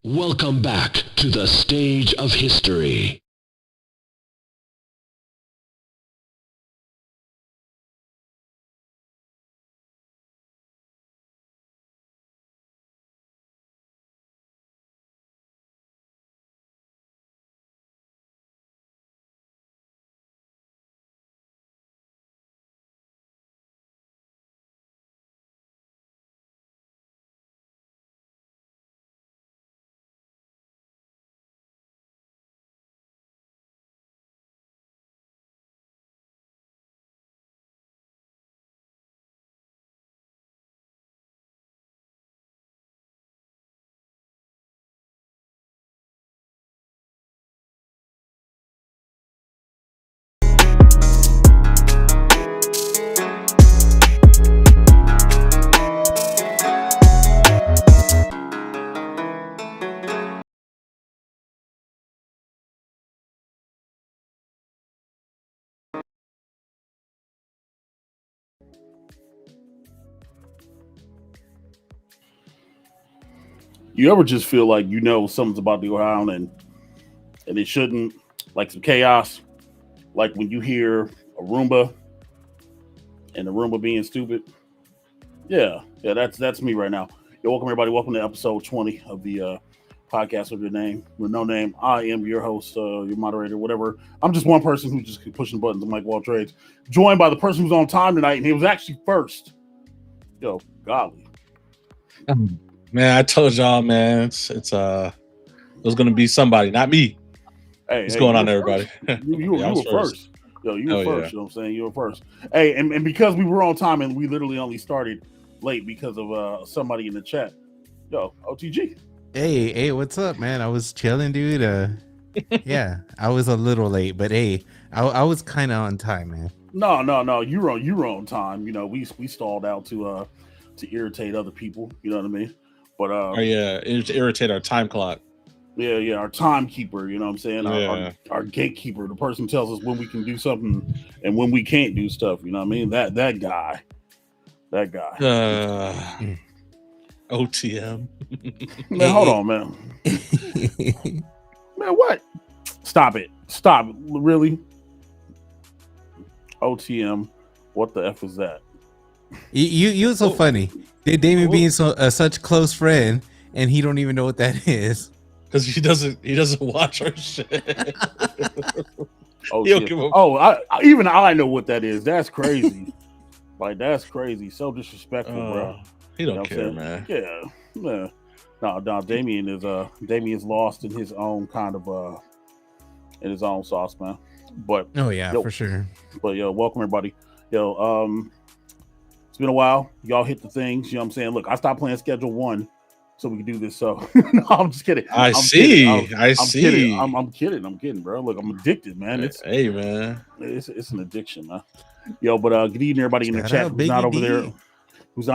Welcome back to the stage of history. You ever just feel like you know something's about to go down and it shouldn't, like some chaos, like when you hear a Roomba and the Roomba being stupid? Yeah, that's me right now. Yo, welcome everybody. Welcome to episode 20 of the podcast with no name. I am your host, your moderator, whatever. I'm just one person who just keep pushing buttons. I'm MikeOfAllTrades, joined by the person who's on time tonight, and he was actually first. Yo, Gawdlyy. Man, I told y'all, man, it was gonna be somebody, not me. What's going on, everybody? You were first. Yo, you were first. Yeah. You know what I'm saying? You were first. Hey, and because we were on time and we literally only started late because of somebody in the chat. Yo, OTG. Hey, what's up, man? I was chilling, dude. Yeah, I was a little late, but hey, I was kind of on time, man. No, you were on time. You know, we stalled out to irritate other people. You know what I mean? But to irritate our time clock. Yeah, our timekeeper, you know what I'm saying? Our gatekeeper, the person tells us when we can do something and when we can't do stuff, you know what I mean? That guy. OTM. Man, hold on, man. Man, what? Stop it. Really? OTM. What the F is that? You're so funny. Damien being such close friend, and he don't even know what that is. Because he doesn't watch our shit. Even I know what that is. That's crazy. Like, that's crazy. So disrespectful, bro. He don't care, man. Yeah. No, Damien's lost in his own kind of in his own sauce, man. But for sure. But welcome everybody. It's been a while. Y'all hit the things, you know what I'm saying? Look, I stopped playing Schedule 1 so we can do this. So no, I'm just kidding. I see. I'm kidding, bro. Look, I'm addicted, man. Hey, man. It's an addiction, man. Yo, but good evening, everybody in the chat who's not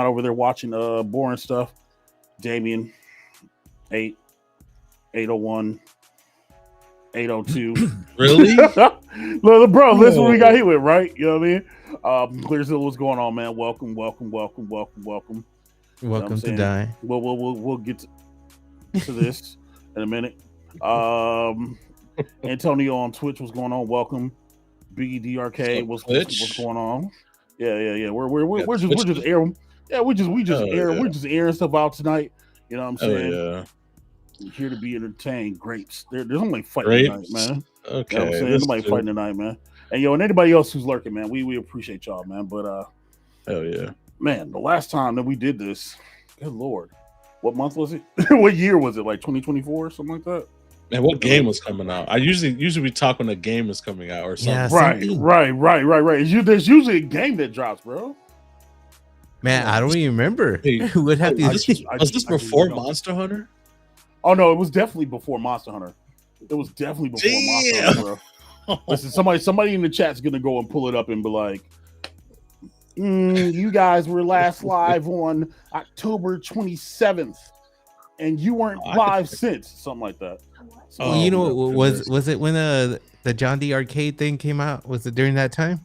over there watching boring stuff. Damien, 801, 802. Really? Look, bro, listen what we got here with, right? You know what I mean? Clearzilla, what's going on, man? Welcome. Welcome to die. We'll get to this in a minute. Antonio on Twitch, what's going on? Welcome. BDRK, what's going on? Yeah. We're just airing. Yeah, we're just airing stuff out tonight. You know what I'm saying? Yeah. We're here to be entertained. Grapes. There's only fighting tonight, man. Okay. You know what I'm saying? Nobody fighting tonight, man. And and anybody else who's lurking, man, we appreciate y'all, man. But hell yeah. Man, the last time that we did this, good lord. What month was it? What year was it? Like 2024 or something like that? Man, what game was coming out? I usually we talk when a game is coming out or something. Yeah, right. There's usually a game that drops, bro. Man, I don't even remember. What happened? Was this before Monster Hunter? Oh no, it was definitely before Monster Hunter. It was definitely before Monster Hunter, bro. Listen, somebody in the chat's gonna go and pull it up and be like, you guys were last live on October 27th, and you weren't live since, something like that. So, you know, was it when the John D arcade thing came out? Was it during that time?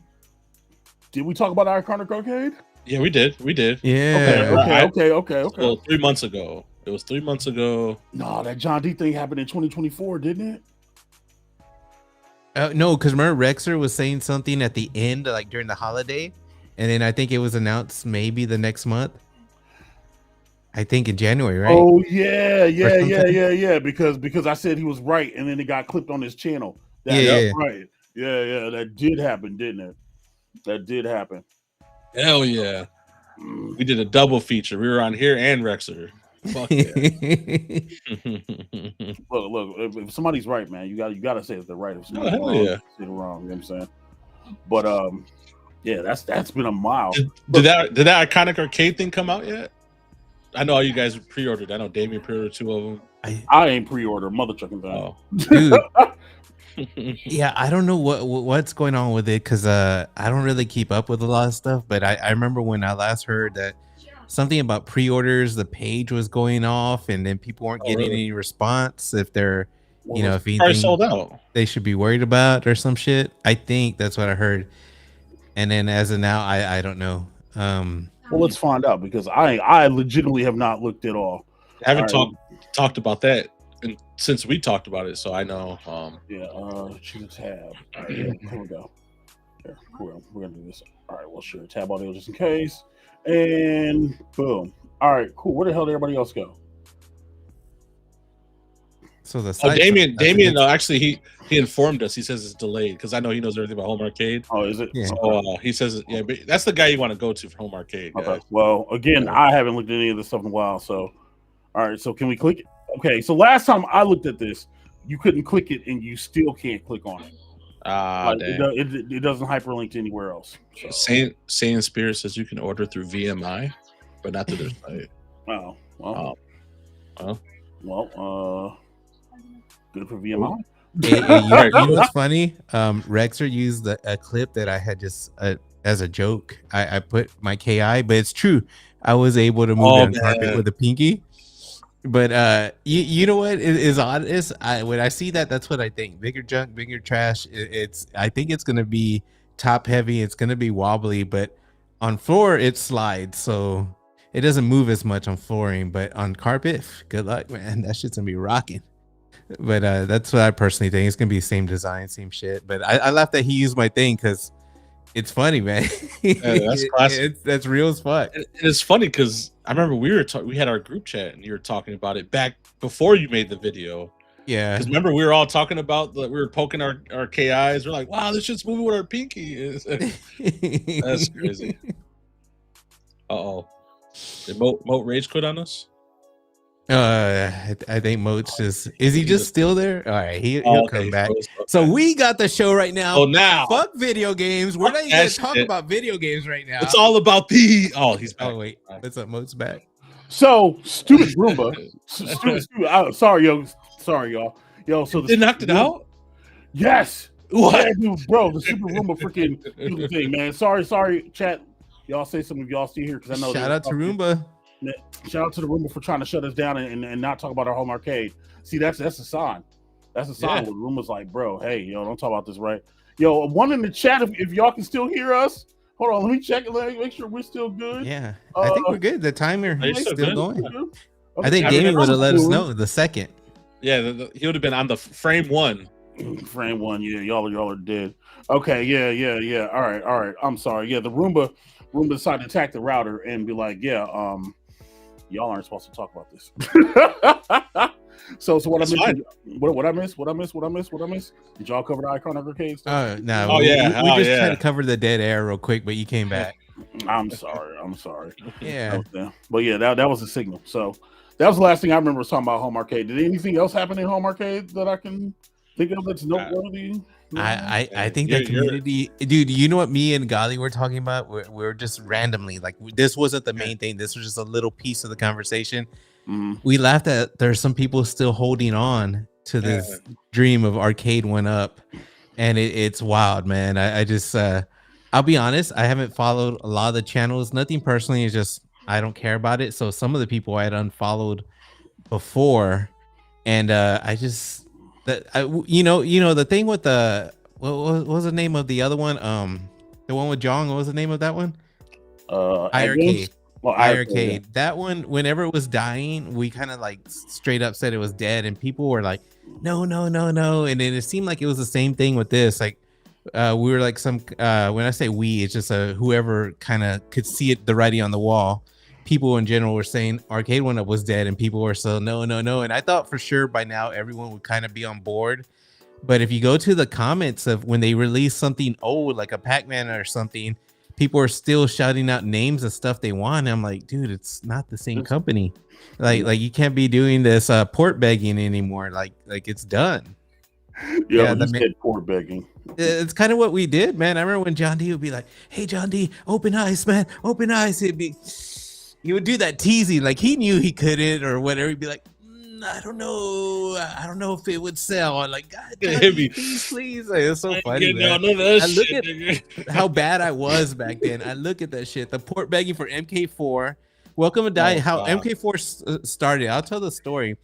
Did we talk about Iconic Arcade? Yeah, we did. Yeah. Okay. So 3 months ago. It was 3 months ago. No, that John D thing happened in 2024, didn't it? No, because remember Rexer was saying something at the end, like during the holiday, and then I think it was announced maybe the next month. I think in January, right? Oh yeah. Because I said he was right, and then it got clipped on his channel. Right. Yeah. That did happen, didn't it? That did happen. Hell yeah. We did a double feature. We were on here and Rexer. Fuck yeah. Look, if somebody's right, man, you got to say if they're right. If somebody's wrong, say they're wrong, you know what I'm saying? But yeah, that's been a mile. Did that Iconic Arcade thing come out yet? I know all you guys pre-ordered. I know Damien pre-ordered 2 of them. I ain't pre-order mother trucking thing. Oh. Dude. Yeah, I don't know what's going on with it because I don't really keep up with a lot of stuff. But I remember when I last heard that something about pre-orders, the page was going off, and then people weren't getting any response if they're, if anything sold out, they should be worried about or some shit. I think that's what I heard. And then as of now, I don't know. Well, let's find out because I legitimately have not looked at all. I haven't talked about that since we talked about it, so I know. Choose a tab. All right, here we go. Here, we're gonna do this. All right, well, sure. Tab audio just in case, and boom. All right, cool. Where the hell did everybody else go? So the Damien actually he informed us. He says it's delayed because I know he knows everything about Home Arcade. Oh, is it? Yeah. So he says but that's the guy you want to go to for Home Arcade. Okay. Well, again, I haven't looked at any of this stuff in a while. So, all right. So can we click it? Okay. So last time I looked at this, you couldn't click it, and you still can't click on it. It doesn't hyperlink to anywhere else. So. Saiyan Spirit says you can order through VMI, but not through their site. Oh, well. Good for VMI. Hey, you know what's funny? Rexer used a clip that I had just as a joke. I put my KI, but it's true. I was able to move it on carpet with a pinky. But you know what is odd is when I see that's what I think. Bigger junk, bigger trash. I think it's gonna be top heavy. It's gonna be wobbly, but on floor it slides, so it doesn't move as much on flooring. But on carpet, good luck, man. That shit's gonna be rocking. But that's what I personally think. It's gonna be the same design, same shit. But I laughed that he used my thing because it's funny, man. That's classic. That's real as fuck. It's funny because I remember we had our group chat and you were talking about it back before you made the video. Yeah. Because remember we were all talking about we were poking our KIs. We're like, wow, this shit's moving with our pinky. That's crazy. Did Moat rage quit on us? I think Moat's is he just still there? All right, he'll come back. So we got the show right now. Oh, now fuck video games. We're not even gonna talk about video games right now. It's all about he's back. Oh wait, what's up? Moat's back. So stupid Roomba. stupid. Sorry, y'all. Yo, so they knocked it out. Yes. What, yeah, dude, bro? The Super Roomba freaking do the thing, man. Sorry, chat. Y'all say some of y'all still here because I know. Shout out to Roomba. Shout out to the Roomba for trying to shut us down and not talk about our home arcade. See, that's a sign. That's a sign. Where Roomba's like, bro, hey, don't talk about this, right? Yo, one in the chat if y'all can still hear us. Hold on, let me check it. Let me make sure we're still good. Yeah, I think we're good. The timer is still going. Okay. I think Gaming would have let us know the second. Yeah, he would have been on the frame one. Frame one, yeah, y'all are dead. Okay, yeah. All right. I'm sorry. Yeah, the Roomba decided to attack the router and be like, yeah, y'all aren't supposed to talk about this. So what I missed? What I missed? Did y'all cover the Iconic Arcade stuff? No. We just tried to cover the dead air real quick, but you came back. I'm sorry. Yeah. But yeah, that was the signal. So that was the last thing I remember was talking about Home Arcade. Did anything else happen in Home Arcade that I can think of that's noteworthy? I think that community, dude. You know what me and Gawdlyy were talking about? We're just randomly like this wasn't the main thing. This was just a little piece of the conversation. We laughed at there's some people still holding on to this dream of arcade went up, and it's wild, man. I just I'll be honest, I haven't followed a lot of the channels. Nothing personally, it's just I don't care about it. So some of the people I had unfollowed before, and I just you know the thing with the what was the name of the other one? The one with Jong. What was the name of that one? iiRcade. Well, iiRcade. That one, whenever it was dying, we kind of like straight up said it was dead, and people were like, no. And then it seemed like it was the same thing with this. Like we were like some when I say we, it's just whoever kind of could see it, the writing on the wall. People in general were saying Arcade One Up was dead, and people were so no. And I thought for sure by now everyone would kind of be on board. But if you go to the comments of when they release something old, like a Pac-Man or something, people are still shouting out names of stuff they want. I'm like, dude, it's not the same company. Like you can't be doing this port begging anymore. Like it's done. Yeah, you said port begging. It's kind of what we did, man. I remember when John D would be like, "Hey, John D, open eyes, man, open eyes." He would do that teasing, like he knew he couldn't or whatever. He'd be like, I don't know if it would sell. I'm like, God, please. Like, it's so funny, man. I look at how bad I was back then. I look at that shit. The port begging for MK4. Welcome to Die. How MK4 started. I'll tell the story.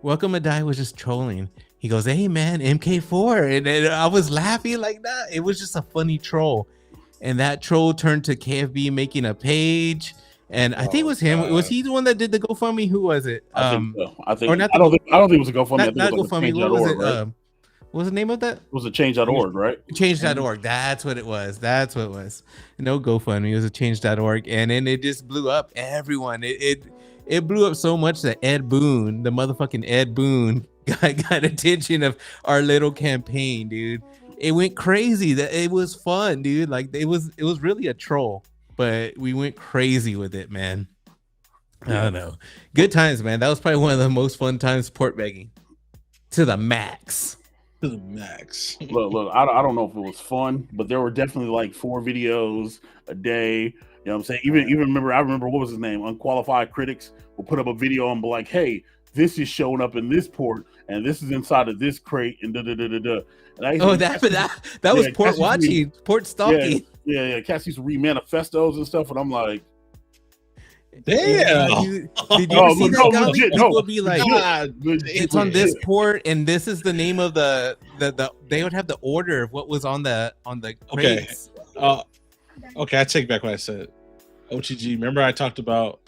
Welcome to Die was just trolling. He goes, "Hey man, MK4," and I was laughing like that. It was just a funny troll, and that troll turned to KFB making a page. And I think it was him. Was he the one that did the GoFundMe? Who was it? I think so. I don't think it was a GoFundMe. Not GoFundMe. What was it? Right? What was the name of that? It was a change.org, right? Change.org. That's what it was. No GoFundMe. It was a change.org. And then it just blew up. Everyone. It blew up so much that Ed Boon, the motherfucking Ed Boon, got attention of our little campaign, dude. It went crazy. It was fun, dude. Like it was really a troll. But we went crazy with it, man. I don't know. Good times, man. That was probably one of the most fun times port begging. To the max. Look, I don't know if it was fun, but there were definitely like 4 videos a day. You know what I'm saying? Even I remember what was his name? Unqualified Critics will put up a video and be like, "Hey, this is showing up in this port, and this is inside of this crate, and da-da-da-da-da." That was port watching, port stalking. Yeah. Cats used to read manifestos and stuff, and I'm like, damn. Did you ever see that? Legit, people would be like, it's on this port, and this is the name of the they would have the order of what was on the crates. Okay, I take back what I said. OTG, remember I talked about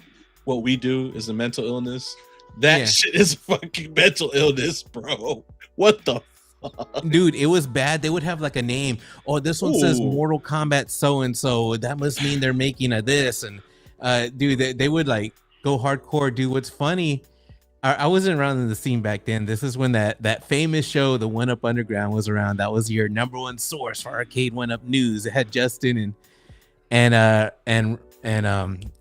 what we do is a mental illness? That shit is fucking mental illness, bro. What the fuck? Dude, it was bad. They would have like a name. Oh, this one says Mortal Kombat so-and-so. That must mean they're making a this. And dude, they would like go hardcore. Dude, what's funny, I wasn't around in the scene back then. This is when that famous show, the One Up Underground, was around. That was your number one source for Arcade One Up news. It had Justin and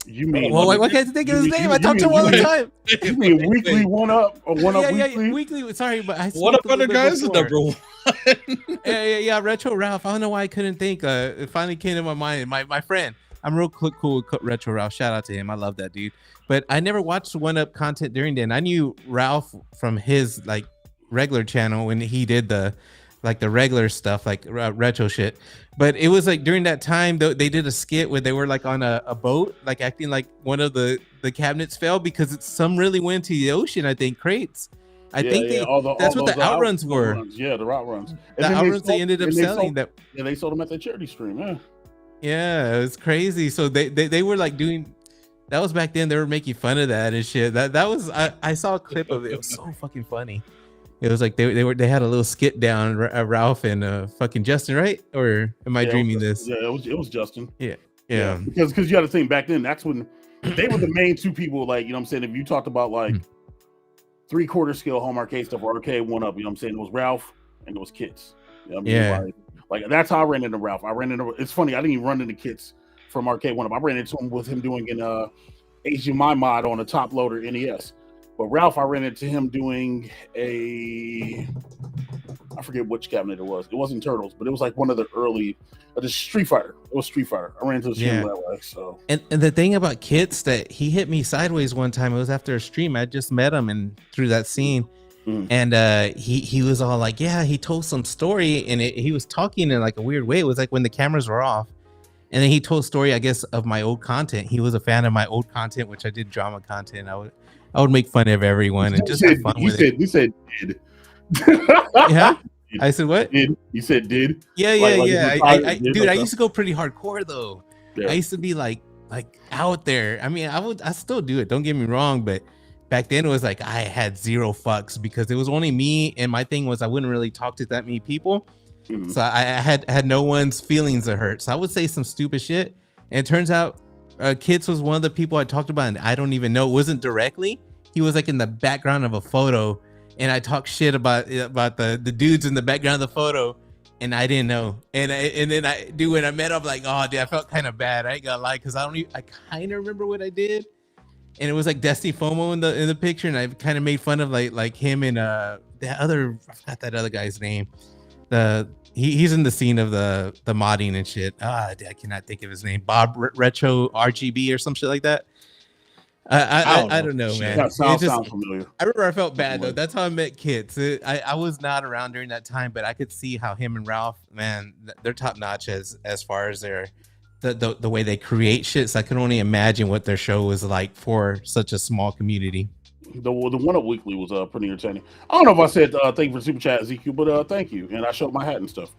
you mean why can't I think of his name? I talk to him all the time. You mean Weekly One Up or One Up Weekly? Weekly. Sorry, but I One Up Underground is the number one. yeah. Retro Ralph. I don't know why I couldn't think. It finally came to my mind. My friend. I'm real cool with Retro Ralph. Shout out to him. I love that dude. But I never watched One Up content during then. I knew Ralph from his like regular channel when he did the regular stuff, like retro shit. But it was like during that time, they did a skit where they were like on a boat, like acting like one of the cabinets fell because some really went to the ocean. I think crates. I think that's what the outruns were. Yeah, the outruns. The outruns they ended up selling. They sold them at the charity stream. Yeah, it was crazy. So they were like doing. That was back then. They were making fun of that and shit. That was I saw a clip of it. It was so fucking funny. It was like they had a little skit down, Ralph and fucking Justin, right? Or am I dreaming this? Yeah, it was Justin. Yeah. Because you got to think back then. That's when they were the main two people. Like, you know what I'm saying? If you talked about like 3/4 scale home arcade stuff or arcade 1-up, you know what I'm saying? It was Ralph and it was Kits. You know what I mean? Like that's how I ran into Ralph. It's funny, I didn't even run into Kits from arcade 1-up. I ran into him with him doing an HDMI mod on a top loader NES. But Ralph, I ran into him doing I forget which cabinet it was. It wasn't Turtles, but it was like one of the early, the Street Fighter. It was Street Fighter. I ran into the stream that way. So, and the thing about Kits that he hit me sideways one time. It was after a stream. I just met him and through that scene, and he was all like, yeah, he told some story, and he was talking in like a weird way. It was like when the cameras were off, and then he told a story, I guess, of my old content. He was a fan of my old content, which I did drama content. I would make fun of everyone and just have fun with it. You said did. Yeah. I said what? Did. You said did. Yeah. I dude, I used to go pretty hardcore though. Yeah. I used to be like out there. I mean, I still do it. Don't get me wrong, but back then it was like I had zero fucks because it was only me, and my thing was I wouldn't really talk to that many people. So I had no one's feelings to hurt. So I would say some stupid shit, and it turns out Kits was one of the people I talked about, and I don't even know. It wasn't directly. He was like in the background of a photo, and I talked shit about the dudes in the background of the photo, and I didn't know. And then when I met him, like, oh, dude, I felt kind of bad. I ain't gonna lie, because I kind of remember what I did, and it was like Destiny FOMO in the picture, and I kind of made fun of like him and I forgot that other guy's name. He's in the scene of the modding and shit. I cannot think of his name. Bob Retro RGB or some shit like that. I don't know, man. That sounds familiar. I remember I felt bad though. That's how I met Kits. I was not around during that time, but I could see how him and Ralph, man, they're top notch as far as the way they create shit. So I can only imagine what their show was like for such a small community. The 1-up weekly was pretty entertaining. I don't know if I said thank you for the super chat, Ezekiel, but thank you, and I showed my hat and stuff.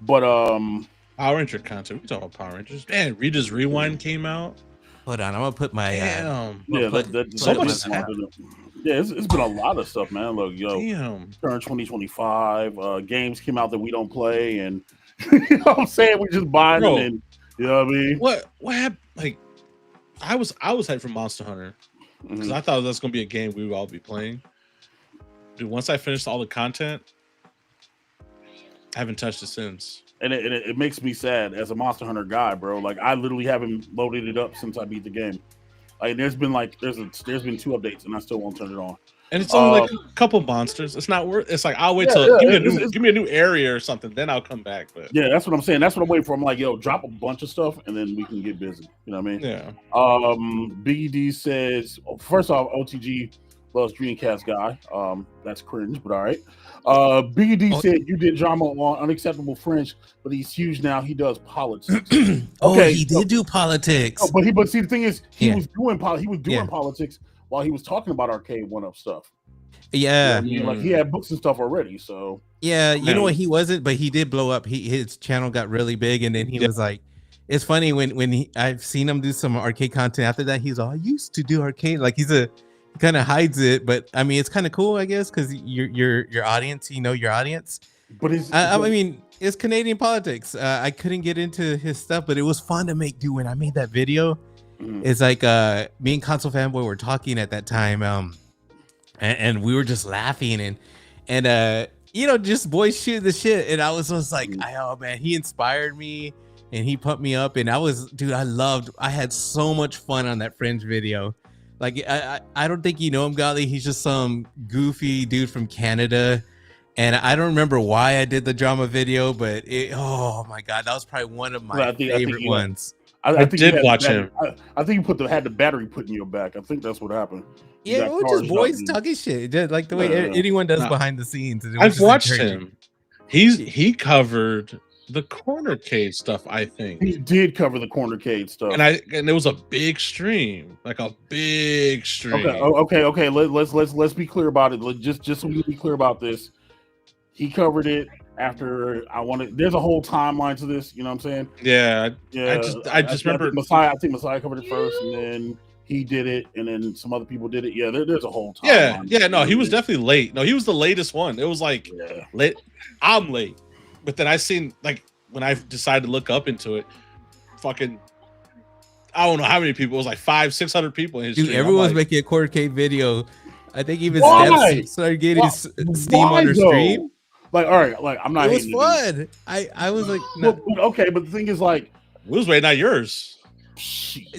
But Power Ranger content. We talk about Power Rangers. Man, Rita's Rewind came out. Hold on, I'm gonna put my it's been a lot of stuff, man. Look, turn 2025 games came out that we don't play, and you know what I'm saying, we just buy them, and you know what I mean. What happened? Like, I was hyped for Monster Hunter because I thought that was gonna be a game we would all be playing. Dude, once I finished all the content, I haven't touched it since. And it makes me sad as a Monster Hunter guy, bro. Like, I literally haven't loaded it up since I beat the game. Like, there's been 2 updates, and I still won't turn it on. And it's only like a couple monsters. It's not worth. It's like I'll wait till give me a new area or something, then I'll come back. But yeah, that's what I'm saying. That's what I'm waiting for. I'm like, yo, drop a bunch of stuff, and then we can get busy. You know what I mean? Yeah. Biggie D says, first off, OTG loves Dreamcast guy. That's cringe, but all right. Biggie D said you did drama on Unacceptable French, but he's huge now. He does politics. Okay, he did do politics. But see, the thing is, he was doing politics while he was talking about arcade 1-up stuff. Yeah, like he had books and stuff already. So yeah, you know what, he wasn't, but he did blow up. His channel got really big, and then he was like, it's funny when I've seen him do some arcade content after that. He's all, I used to do arcade, like he kind of hides it, but I mean, it's kind of cool, I guess, because your audience, your audience. But I mean, it's Canadian politics. I couldn't get into his stuff, but it was fun to make. Dude, when I made that video, it's like me and Console Fanboy were talking at that time, and we were just laughing and just boys shooting the shit, and I was just like, oh man, he inspired me and he pumped me up, and I had so much fun on that Fringe video. Like, I don't think you know him, Gawdlyy. He's just some goofy dude from Canada. And I don't remember why I did the drama video, but oh my God, that was probably one of my favorite ones. I did watch him. I think you had the battery put in your back. I think that's what happened. Yeah, it was just boys talking shit. Just like the way anyone does behind the scenes. I've watched him. He covered the cornercade stuff, I think. He did cover the cornercade stuff. And it was a big stream. Like a big stream. Okay. Let's be clear about it. Just so we can be clear about this. He covered it after I wanted. There's a whole timeline to this. You know what I'm saying? Yeah. Yeah. I just remember I think Messiah covered it first, and then he did it, and then some other people did it. Yeah, there's a whole timeline. Yeah. No, he was definitely late. No, he was the latest one. It was like late. I'm late, but then I seen like when I decided to look up into it, fucking. I don't know how many people. It was like 500-600 people in his stream. Everyone's making a quarter K video. I think even Steps started getting Steam on her stream. Like, all right, like I'm not. It was fun. I was like, no. Okay, but the thing is, like, it was way not yours,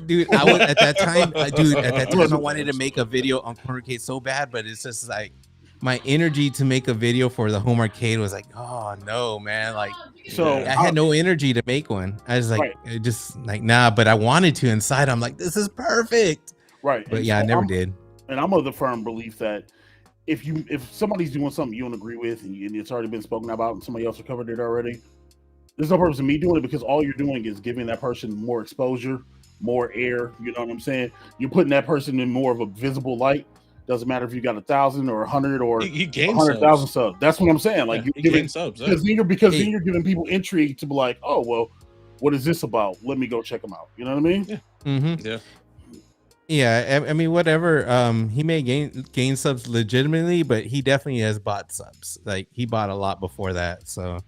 dude. I was at that time, I wanted to make a video on quarter K so bad, but it's just like my energy to make a video for the home arcade was like, oh no, man, like. So I had no energy to make one. I was like, just like, nah, but I wanted to inside. I'm like, this is perfect. Right. But yeah, I never did. And I'm of the firm belief that if somebody's doing something you don't agree with and it's already been spoken about and somebody else has covered it already, there's no purpose in me doing it because all you're doing is giving that person more exposure, more air. You know what I'm saying? You're putting that person in more of a visible light. Doesn't matter if you got 1,000 or 100 or 100,000 subs. That's what I'm saying. Like you're giving subs because then you're giving people intrigue to be like, oh well, what is this about? Let me go check them out. You know what I mean? Yeah. Mm-hmm. Yeah. Yeah, I mean, whatever. He may gain subs legitimately, but he definitely has bought subs. Like he bought a lot before that, so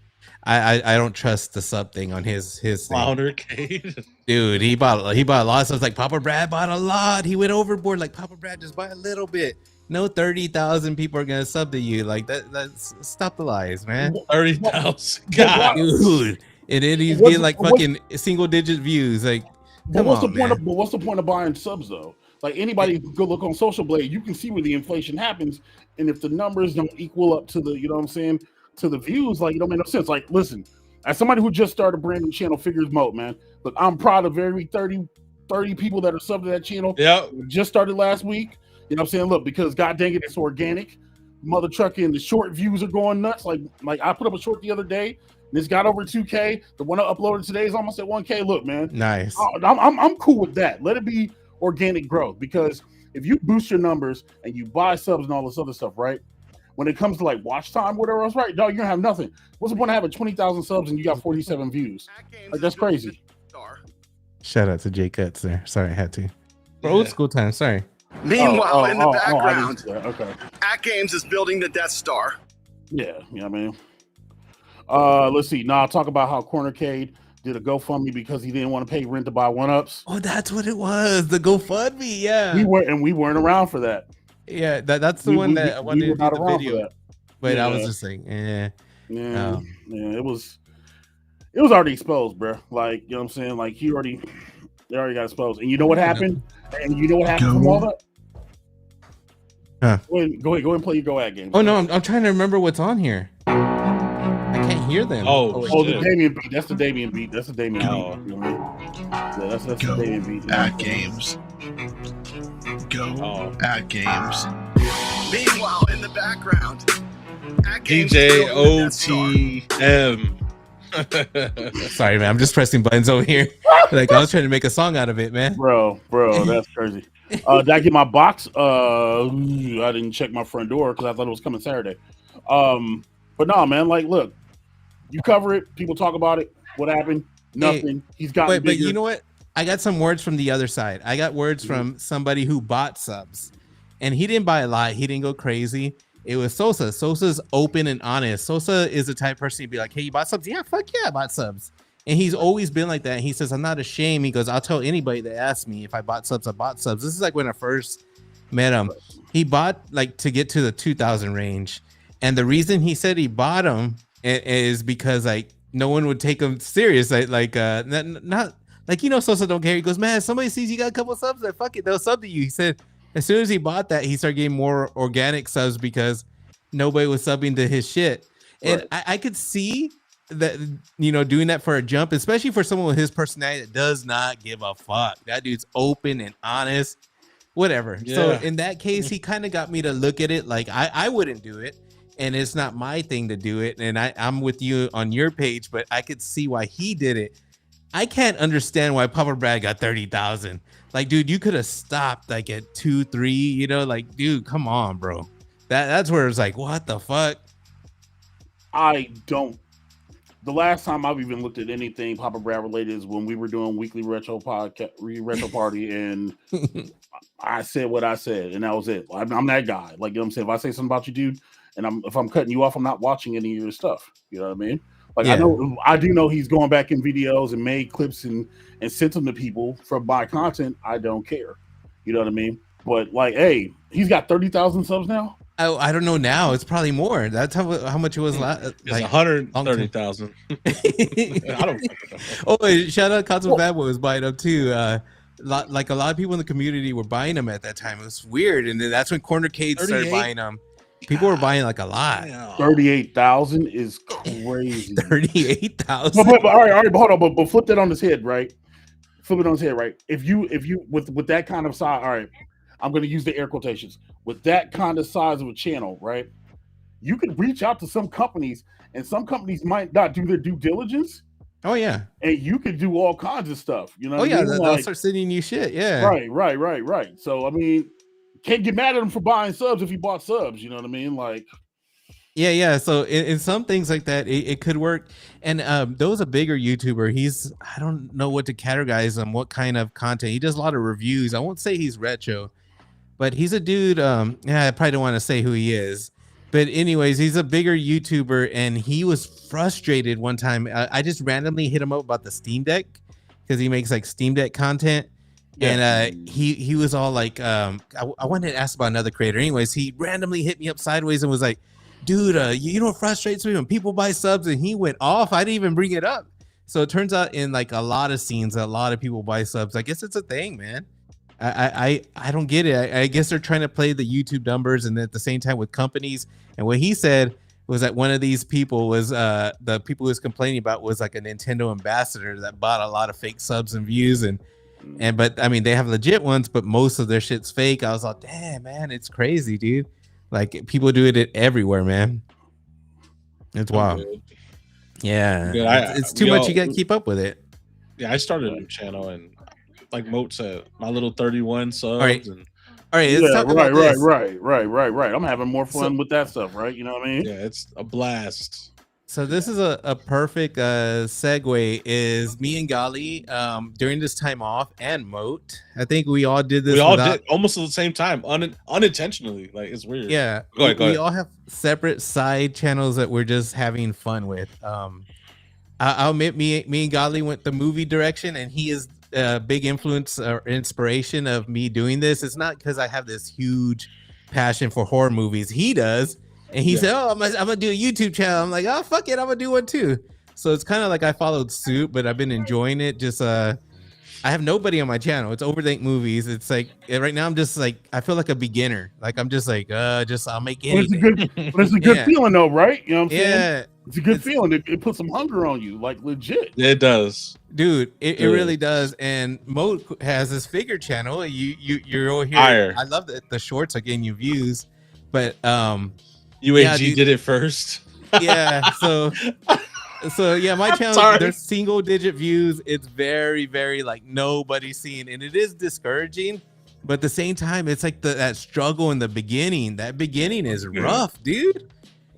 I don't trust the sub thing on his ArCade. Dude, he bought a lot of stuff. Like Papa Brad bought a lot. He went overboard. Like Papa Brad just buy a little bit. No 30,000 people are gonna sub to you. Like that's stop the lies, man. 30,000, God, dude. And then he's getting like fucking single digit views. Like, what's the point of buying subs though? Like anybody go look on Social Blade, you can see where the inflation happens, and if the numbers don't equal up to the, you know what I'm saying, to the views, like it don't make no sense. Like, listen, as somebody who just started a brand new channel, Figures Mode, man, look, I'm proud of every 30 people that are subbed to that channel. Yeah, just started last week. You know what I'm saying? Look, because god dang it, it's organic. Mother trucking, the short views are going nuts. Like I put up a short the other day, and it's got over 2K. The one I uploaded today is almost at 1K. Look, man, nice. I'm cool with that. Let it be organic growth, because if you boost your numbers and you buy subs and all this other stuff, right? When it comes to like watch time, whatever else, right? Dog, you're gonna have nothing. What's the point of having 20,000 subs and you got 47 views? Like that's crazy. Shout out to Jay Guts there. Sorry, I had to. For old school time. Sorry. Meanwhile, in the background, okay. AtGames is building the Death Star. Yeah, I mean, let's see. Now I'll talk about how Cornercade did a GoFundMe because he didn't want to pay rent to buy 1-ups. Oh, that's what it was. The GoFundMe. Yeah, we weren't around for that. Yeah, that's the one that I wanted to do the video. But I was just like, it was already exposed, bro. Like, you know what I'm saying? Like they already got exposed. And you know what happened? And you know what happened from all that? Huh. Go ahead and play your GAWD game. Oh no, I'm trying to remember what's on here. I can't hear them. The Damien beat. That's the Damien beat. That's the Damien beat. You know what I mean? Yeah, that's the Damien beat. AtGames. Go AtGames. Meanwhile, in the background, DJ OTM. Sorry, man. I'm just pressing buttons over here. Like I was trying to make a song out of it, man. Bro, that's crazy. Did I get my box? I didn't check my front door because I thought it was coming Saturday. But no, man. Like, look, you cover it. People talk about it. What happened? Nothing. He's got. But you know what? I got some words from the other side. I got words from somebody who bought subs, and he didn't buy a lot. He didn't go crazy. It was Sosa. Sosa's open and honest. Sosa is the type of person to be like, hey, you bought subs? Yeah, fuck yeah, I bought subs. And he's always been like that. He says, I'm not ashamed. He goes, I'll tell anybody that asks me if I bought subs, I bought subs. This is like when I first met him. He bought like to get to the 2,000 range. And the reason he said he bought them is because like no one would take him serious. Like not like, you know, Sosa don't care. He goes, man, somebody sees you got a couple subs, like fuck it, they'll sub to you. He said, as soon as he bought that, he started getting more organic subs because nobody was subbing to his shit. And I could see that, you know, doing that for a jump, especially for someone with his personality that does not give a fuck. That dude's open and honest, whatever. Yeah. So in that case, he kind of got me to look at it like I wouldn't do it. And it's not my thing to do it. And I'm with you on your page, but I could see why he did it. I can't understand why Papa Brad got 30,000. Like, dude, you could have stopped like at 2-3, you know, like, dude, come on, bro. That's where it's like, what the fuck? I don't. The last time I've even looked at anything Papa Brad related is when we were doing weekly retro podcast, retro party, and I said what I said, and that was it. I'm that guy. Like, you know what I'm saying? If I say something about you, dude, and if I'm cutting you off, I'm not watching any of your stuff. You know what I mean? Like, I do know he's going back in videos and made clips and sent them to people for my content. I don't care. You know what I mean? But like, hey, he's got 30,000 subs now. I don't know now. It's probably more. That's how much it was last. Like 130,000. I don't know. Oh, wait, shout out Console Bad Boy was buying them too. Like a lot of people in the community were buying them at that time. It was weird, and then that's when Cornercade started buying them. People were buying like a lot. 38,000 is crazy. 38,000. But all right, but hold on, but flip that on his head, right? Flip it on his head, right? If you with that kind of size, all right, I'm going to use the air quotations. With that kind of size of a channel, right? You could reach out to some companies, and some companies might not do their due diligence. Oh yeah, and you could do all kinds of stuff. You know? Oh yeah, they'll start sending you shit. Yeah. Right. So I mean, can't get mad at him for buying subs if he bought subs. You know what I mean? Like. Yeah. So in some things like that, it could work. And there was a bigger YouTuber. I don't know what to categorize him, what kind of content. He does a lot of reviews. I won't say he's retro, but he's a dude. I probably don't want to say who he is. But anyways, he's a bigger YouTuber, and he was frustrated one time. I just randomly hit him up about the Steam Deck because he makes like Steam Deck content. Yeah. And he was all like, I wanted to ask about another creator. Anyways, he randomly hit me up sideways and was like, dude, you know what frustrates me when people buy subs? And he went off. I didn't even bring it up. So it turns out in like a lot of scenes, a lot of people buy subs. I guess it's a thing, man. I don't get it. I guess they're trying to play the YouTube numbers, and at the same time with companies. And what he said was that one of these people was the people he was complaining about was like a Nintendo ambassador that bought a lot of fake subs and views, but I mean they have legit ones, but most of their shit's fake. I was like, damn, man, it's crazy, dude. Like people do it everywhere, man. It's wild. Yeah, it's too much. You got to keep up with it. Yeah, I started a channel, and like Moat said, my little 31 subs. All right. And Let's talk about this. Right. I'm having more fun with that stuff, right? You know what I mean? Yeah, it's a blast. So this is a perfect segue. Is me and Gawdlyy during this time off, and Moat. I think we all did this. We all did almost at the same time, unintentionally. Like it's weird. Yeah, go ahead. We all have separate side channels that we're just having fun with. I'll admit, me and Gawdlyy went the movie direction, and he is a big influence or inspiration of me doing this. It's not because I have this huge passion for horror movies. He does. And he said, "Oh, I'm gonna do a YouTube channel." I'm like, "Oh, fuck it, I'm gonna do one too." So it's kind of like I followed suit, but I've been enjoying it. Just I have nobody on my channel. It's Overthink Movies. It's like right now I'm just like I feel like a beginner. Like I'm just like I'll make anything. But it's a good feeling though, right? You know what I'm saying? Yeah, it's a good feeling. It puts some hunger on you, like legit. Yeah, it does, dude. It really does. And Mo has this figure channel. You're over here. I love that the shorts are getting you views, but UAG did it first. Yeah, so yeah, my channel, there's single digit views. It's very, very like nobody's seeing, and it is discouraging. But at the same time, it's like that struggle in the beginning. That beginning is rough, dude.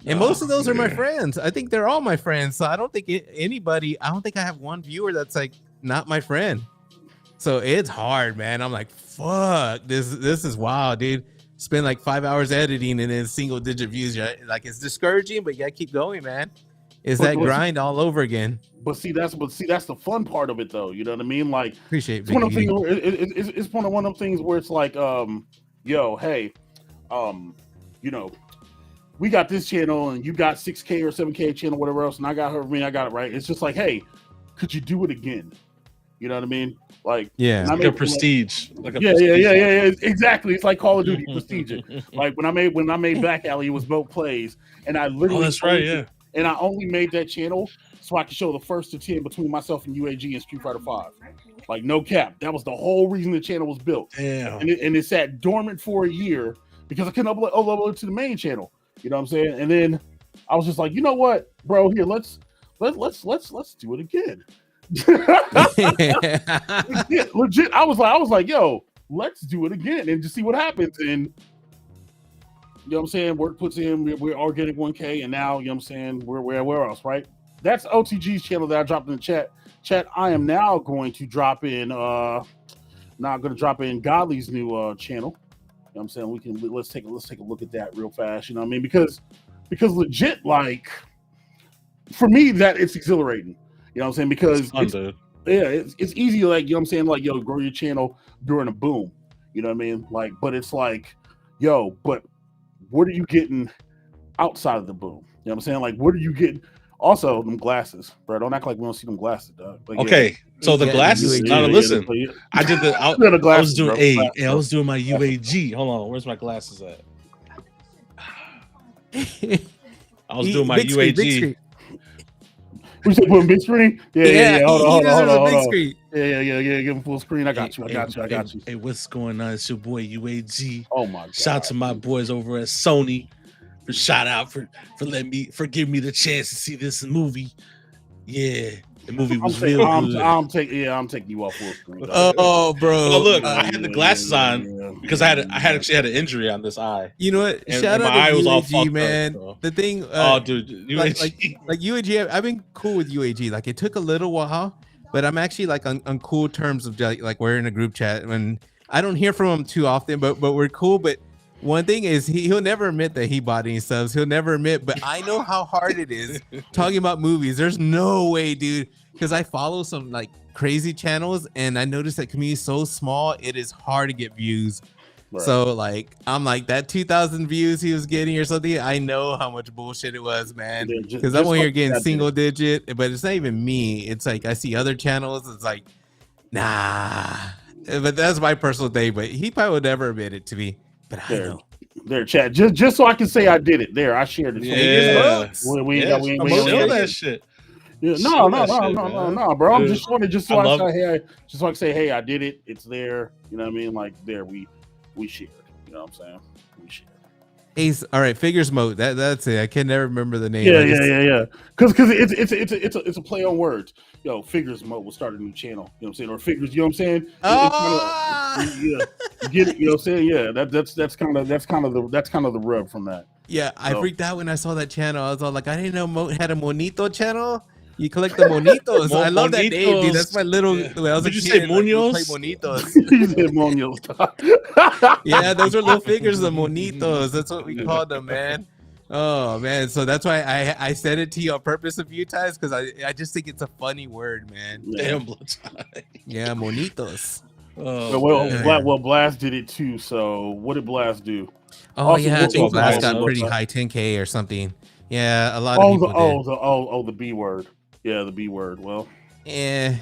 And most of those are my friends. I think they're all my friends. So I don't think I don't think I have one viewer that's like not my friend. So it's hard, man. I'm like, fuck, this is wild, dude. Spend like 5 hours editing and then single digit views. Like it's discouraging, but you gotta keep going, man. It's that grind all over again. But see, that's the fun part of it, though. You know what I mean? Like, appreciate it's one of them things. It's one of them things where it's like, yo, hey, you know, we got this channel and you got 6K or 7K channel, whatever else, and I got her. I mean, I got it right. It's just like, hey, could you do it again? You know what I mean? Like, yeah, like a prestige. Yeah, exactly. It's like Call of Duty prestige. Like when I made Back Alley, it was both plays, and I literally. Oh, that's right. Yeah. And I only made that channel so I could show the first to 10 between myself and UAG and Street Fighter 5. Like no cap, that was the whole reason the channel was built. Damn. And it sat dormant for a year because I couldn't upload it to the main channel. You know what I'm saying? And then I was just like, you know what, bro? Here, let's do it again. legit. I was like, yo, let's do it again and just see what happens. And You know what I'm saying? Work puts in, we're all getting 1K, and now, you know what I'm saying, we're where else, right? That's OTG's channel that I dropped in the chat. I am now going to drop in Gawdly's new channel. You know what I'm saying? Let's take a look at that real fast. You know what I mean? Because legit, like, for me, that it's exhilarating. You know what I'm saying? Because it's easy, like, you know what I'm saying, like, yo, grow your channel during a boom. You know what I mean? Like, but it's like, yo, but what are you getting outside of the boom? You know what I'm saying? Like, what are you getting? Also, them glasses, bro. Don't act like we don't see them glasses, dog. Like, okay, so the glasses. Listen. I did the. I was doing I was doing my UAG. Hold on, where's my glasses at? I was doing my UAG. We said put him big screen. Yeah. Hold on. Screen. Yeah. Give him full screen. I got you. Hey, what's going on? It's your boy UAG. Oh my God. Shout out to my boys over at Sony. For giving me the chance to see this movie. Yeah, the movie was real good. I'm taking you off full screen. Oh, bro. Well, look, I had the glasses on because I actually had an injury on this eye. You know what? Shout out to UAG, was all fucked man. Up, so. The thing, dude, UAG. like UAG, I've been cool with UAG. Like, it took a little while, but I'm actually like on cool terms of like we're in a group chat, and I don't hear from him too often, but we're cool. But one thing is he'll never admit that he bought any subs. He'll never admit, but I know how hard it is talking about movies. There's no way, dude, because I follow some like crazy channels, and I noticed that community is so small, it is hard to get views. Right. So like, I'm like, that 2,000 views he was getting or something, I know how much bullshit it was, man. Because I'm over here getting single digit, but it's not even me. It's like I see other channels. It's like, nah. But that's my personal thing. But he probably would never admit it to me. But I know. There, chat. Just so I can say I did it. There, I shared it. Yeah. We ain't show that shit. Yeah, no, bro. I'm just showing it just so I can say, hey, I did it. It's there. You know what I mean? Like, there, we shared. You know what I'm saying? We shared. Ace, all right, figures mode. That's it. I can never remember the name. Yeah. Because it's a play on words. Yo, figures mode will start a new channel. You know what I'm saying? Or figures. You know what I'm saying? Yeah. Get it? You know what I'm saying? Yeah. That's kind of the rub from that. Yeah, I freaked out when I saw that channel. I was all like, I didn't know had a Monito channel. You collect the Monitos. I love that name, dude. That's my little. Yeah. Did you say Muñoz? Like, Monitos. You said Muñoz. Yeah, those are little figures, the Monitos. That's what we called them, man. Oh man, so that's why I said it to you on purpose a few times, because I just think it's a funny word, man. Damn, yeah, Monitos. Well, Blast did it too. So what did Blast do? Oh also, yeah, I think Blast got pretty high, 10K or something. Yeah, a lot of people the B word. Yeah, the B word. Well, yeah.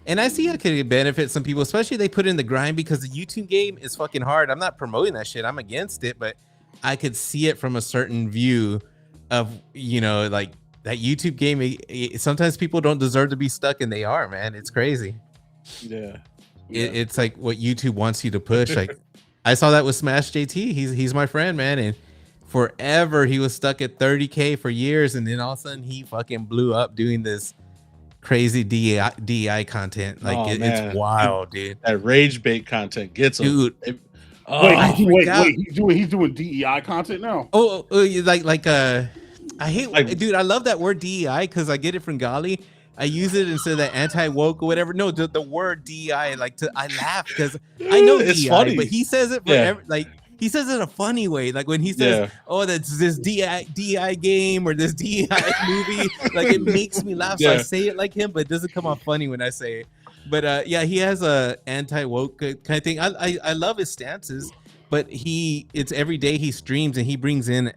And I see how it could benefit some people, especially they put in the grind, because the YouTube game is fucking hard. I'm not promoting that shit. I'm against it, but I could see it from a certain view of, you know, like that YouTube game. Sometimes people don't deserve to be stuck, and they are, man. It's crazy. Yeah. It's like what YouTube wants you to push. Like I saw that with Smash JT. He's my friend, man. And forever he was stuck at 30K for years, and then all of a sudden he fucking blew up doing this crazy DI content. Like it's wild, dude. That rage bait content gets him. Dude. Wait, he's doing DEI content now. I hate, dude, I love that word DEI because I get it from Gawdlyy. I use it instead of that anti-woke or whatever. No, the word DEI, I laugh because I know it's DEI, funny. But he says it for he says it in a funny way. Like when he says, "Oh, that's this DI game or this DI movie," like it makes me laugh. So I say it like him, but it doesn't come off funny when I say it. But he has a anti-woke kind of thing. I love his stances, but it's every day he streams and he brings in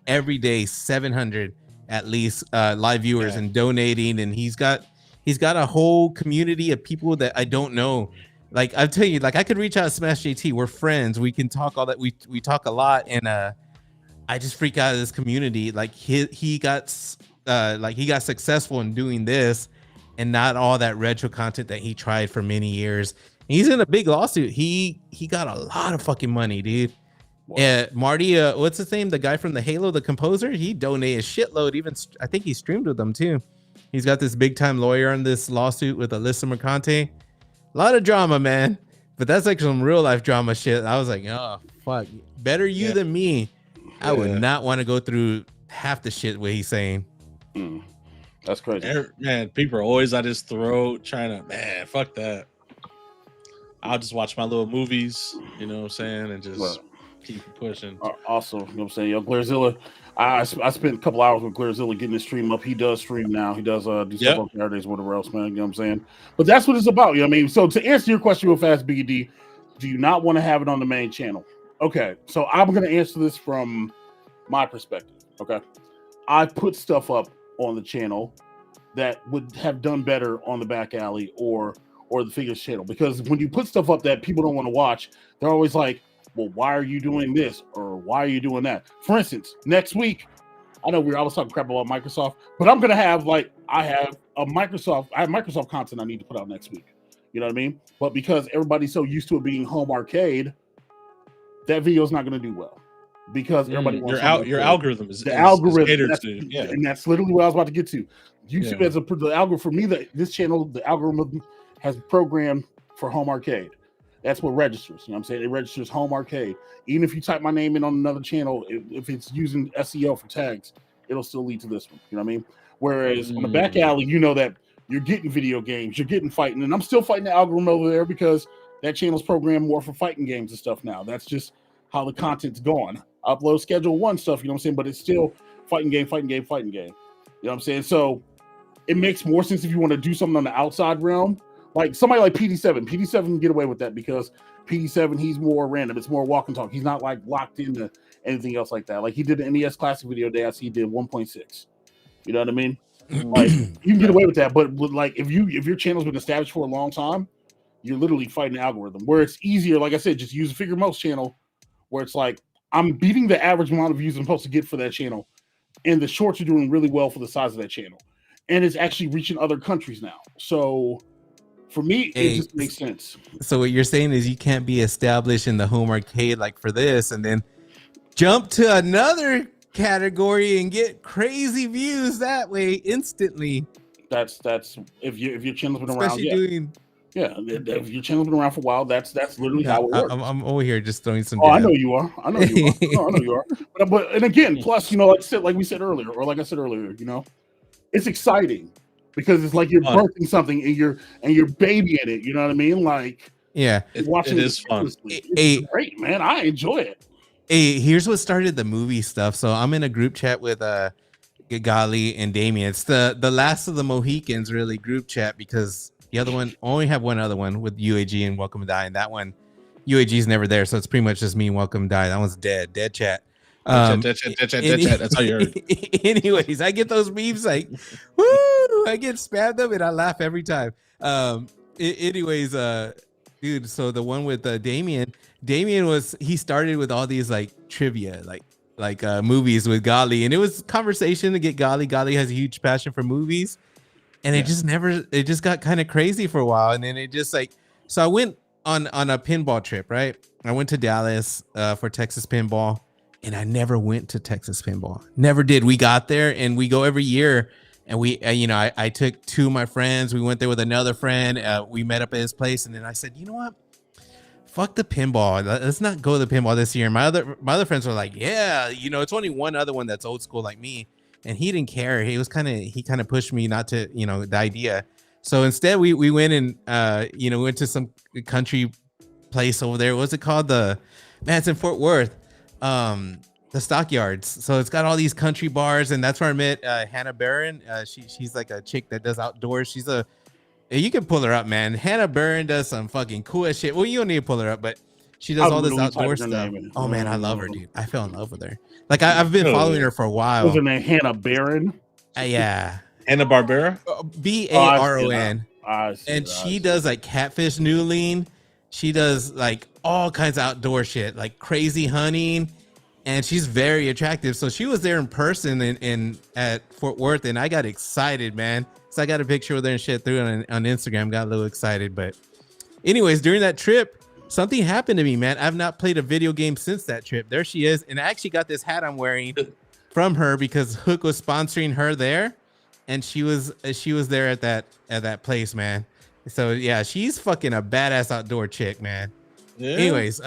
every day 700 at least live viewers and donating, and he's got a whole community of people that I don't know. Like I'll tell you, like I could reach out to Smash JT. We're friends. We can talk all that. We talk a lot, and I just freak out of this community. Like he got successful in doing this, and not all that retro content that he tried for many years. And he's in a big lawsuit. He got a lot of fucking money, dude. Wow. Marty, what's his name? The guy from the Halo, the composer. He donated a shitload. Even I think he streamed with them too. He's got this big time lawyer on this lawsuit with Alyssa Mercante. A lot of drama, man. But that's like some real life drama shit. I was like, oh fuck, better you than me. I would not want to go through half the shit what he's saying. That's crazy. Man, people are always at his throat trying to, man, fuck that. I'll just watch my little movies, you know what I'm saying, and just keep pushing. Also, you know what I'm saying? Yo, Glairzilla, I spent a couple hours with Glairzilla getting his stream up. He does stream now. He does do stuff on Saturdays, whatever else, man. You know what I'm saying? But that's what it's about. You know what I mean? So to answer your question real fast, BD, do you not want to have it on the main channel? Okay, so I'm going to answer this from my perspective, okay? I put stuff up on the channel that would have done better on the back alley or the figures channel, because when you put stuff up that people don't want to watch, they're always like, well, why are you doing this or why are you doing that? For instance, next week, I know I was talking crap about Microsoft, but I'm gonna have I have Microsoft content I need to put out next week. You know what I mean? But because everybody's so used to it being home arcade, that video is not going to do well because everybody wants your algorithm is algorithm. Yeah, and that's literally what I was about to get to. YouTube as the algorithm for me, this channel, the algorithm has programmed for home arcade. That's what registers. You know what I'm saying? It registers home arcade. Even if you type my name in on another channel, if it's using SEO for tags, it'll still lead to this one. You know what I mean? Whereas on the back alley, you know that you're getting video games, you're getting fighting, and I'm still fighting the algorithm over there because that channel's programmed more for fighting games and stuff now. That's just how the content's going. Upload Schedule 1 stuff, you know what I'm saying? But it's still fighting game. You know what I'm saying? So it makes more sense if you want to do something on the outside realm. Like somebody like PD7. PD7 can get away with that because PD7, he's more random. It's more walk and talk. He's not like locked into anything else like that. Like he did the NES Classic video day, I see he did 1.6. You know what I mean? Like you can get away with that, but like if your channel's been established for a long time, you're literally fighting the algorithm. Where it's easier, like I said, just use a Figure Most channel, where it's like I'm beating the average amount of views I'm supposed to get for that channel, and the shorts are doing really well for the size of that channel, and it's actually reaching other countries now. So for me, it just makes sense. So what you're saying is you can't be established in the home arcade like for this, and then jump to another category and get crazy views that way instantly. That's if your channel's been around, if your channel's been around for a while, that's literally how it works. I'm over here just throwing some. I know you are. I know you are. But and again, plus like we said earlier, you know, it's exciting because it's like you're birthing something and you're babying it. You know what I mean? Like watching it is fun. It's great, man. I enjoy it. Hey, here's what started the movie stuff. So I'm in a group chat with Gawdlyy and Damien. It's the last of the Mohicans really group chat because the other one only have one other one with UAG and Welcome to Die, and that one UAG is never there, so it's pretty much just me and Welcome to Die. That one's dead chat. Dead chat. That's how you heard. Anyways, I get those memes like, woo! I get spammed them and I laugh every time. Anyways, dude. So the one with Damien he started with all these like trivia, like movies with Gawdlyy, and it was conversation to get Gawdlyy. Gawdlyy has a huge passion for movies, and it just got kind of crazy for a while, and then it just like, so I went on a pinball trip, right? I went to Dallas for Texas Pinball, and I never went to Texas Pinball. Never did. We got there, and we go every year, and we, I took two of my friends. We went there with another friend. We met up at his place, and then I said, you know what? Fuck the pinball. Let's not go to the pinball this year. My other friends were like, yeah, it's only one other one that's old school like me, and he didn't care. He kind of pushed me not to, the idea. So instead, we went and went to some country place over there. What's it called? It's in Fort Worth. The Stockyards. So it's got all these country bars, and that's where I met Hannah Barron. She's like a chick that does outdoors. You can pull her up, man. Hannah Barron does some fucking cool shit. Well, you don't need to pull her up, but she does all this outdoor stuff. Oh man, I love her, dude. I fell in love with her. Like I've been following her for a while. What's her name? Hannah Barron. Hanna Barbera. Baron. And she does like catfish noodling. She does like all kinds of outdoor shit, like crazy hunting, and she's very attractive. So she was there in person in at Fort Worth, and I got excited, man. So I got a picture with her and shit, threw it on Instagram, got a little excited. But anyways, during that trip, something happened to me, man. I've not played a video game since that trip. There she is, and I actually got this hat I'm wearing from her because Hook was sponsoring her there, and she was there at that place, man. So yeah, she's fucking a badass outdoor chick, man. Yeah. Anyways,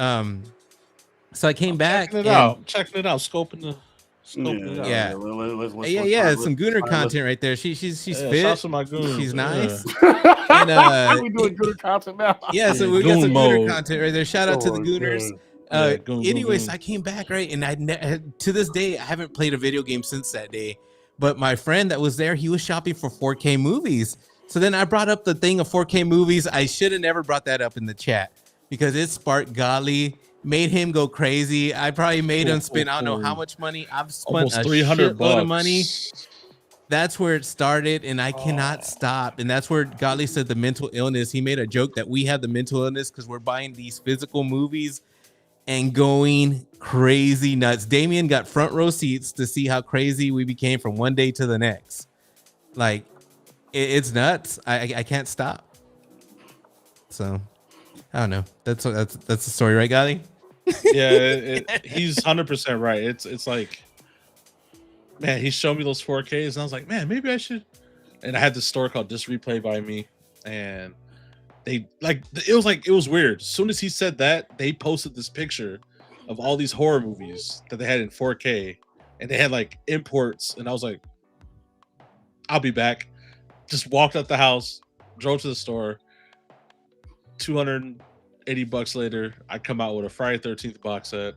So I came back. Checking it out, scoping it out. Yeah. Let's some Gooner content right there. She's fit. Shouts to my goons. She's nice. Yeah. And we doing Gooner content now. Yeah, so we got some Gooner content right there. Shout out to the Gooners. Gooners. Anyways, I came back, right, and to this day I haven't played a video game since that day. But my friend that was there, he was shopping for 4K movies. So then I brought up the thing of 4K movies. I should have never brought that up in the chat because it sparked Gawdlyy, made him go crazy. I probably made him spend, I don't know how much money. I've spent almost a $300 shitload of money. That's where it started, and I cannot stop. And that's where Gawdlyy said the mental illness. He made a joke that we have the mental illness because we're buying these physical movies and going crazy nuts. Damien got front row seats to see how crazy we became from one day to the next. Like, it's nuts. I can't stop. So I don't know. That's the story, right, Gawdlyy? Yeah, he's 100% right. It's like, man, he showed me those 4Ks, and I was like, man, maybe I should. And I had this store called This Replay by Me, and they it was weird. As soon as he said that, they posted this picture of all these horror movies that they had in 4K, and they had like imports, and I was like, I'll be back. Just walked out the house, drove to the store. $280 later, I come out with a Friday 13th box set,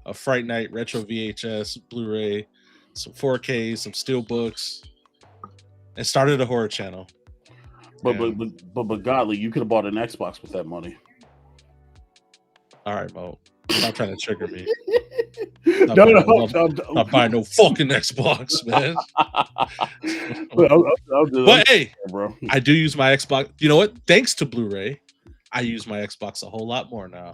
a Fright Night retro VHS, Blu-ray, some 4Ks, some steel books, and started a horror channel. But Gawdlyy, you could have bought an Xbox with that money. All right, Mo. Stop trying to trigger me. I'm Not buying no fucking Xbox, man. But hey, bro, I do use my Xbox. You know what? Thanks to Blu-ray, I use my Xbox a whole lot more now.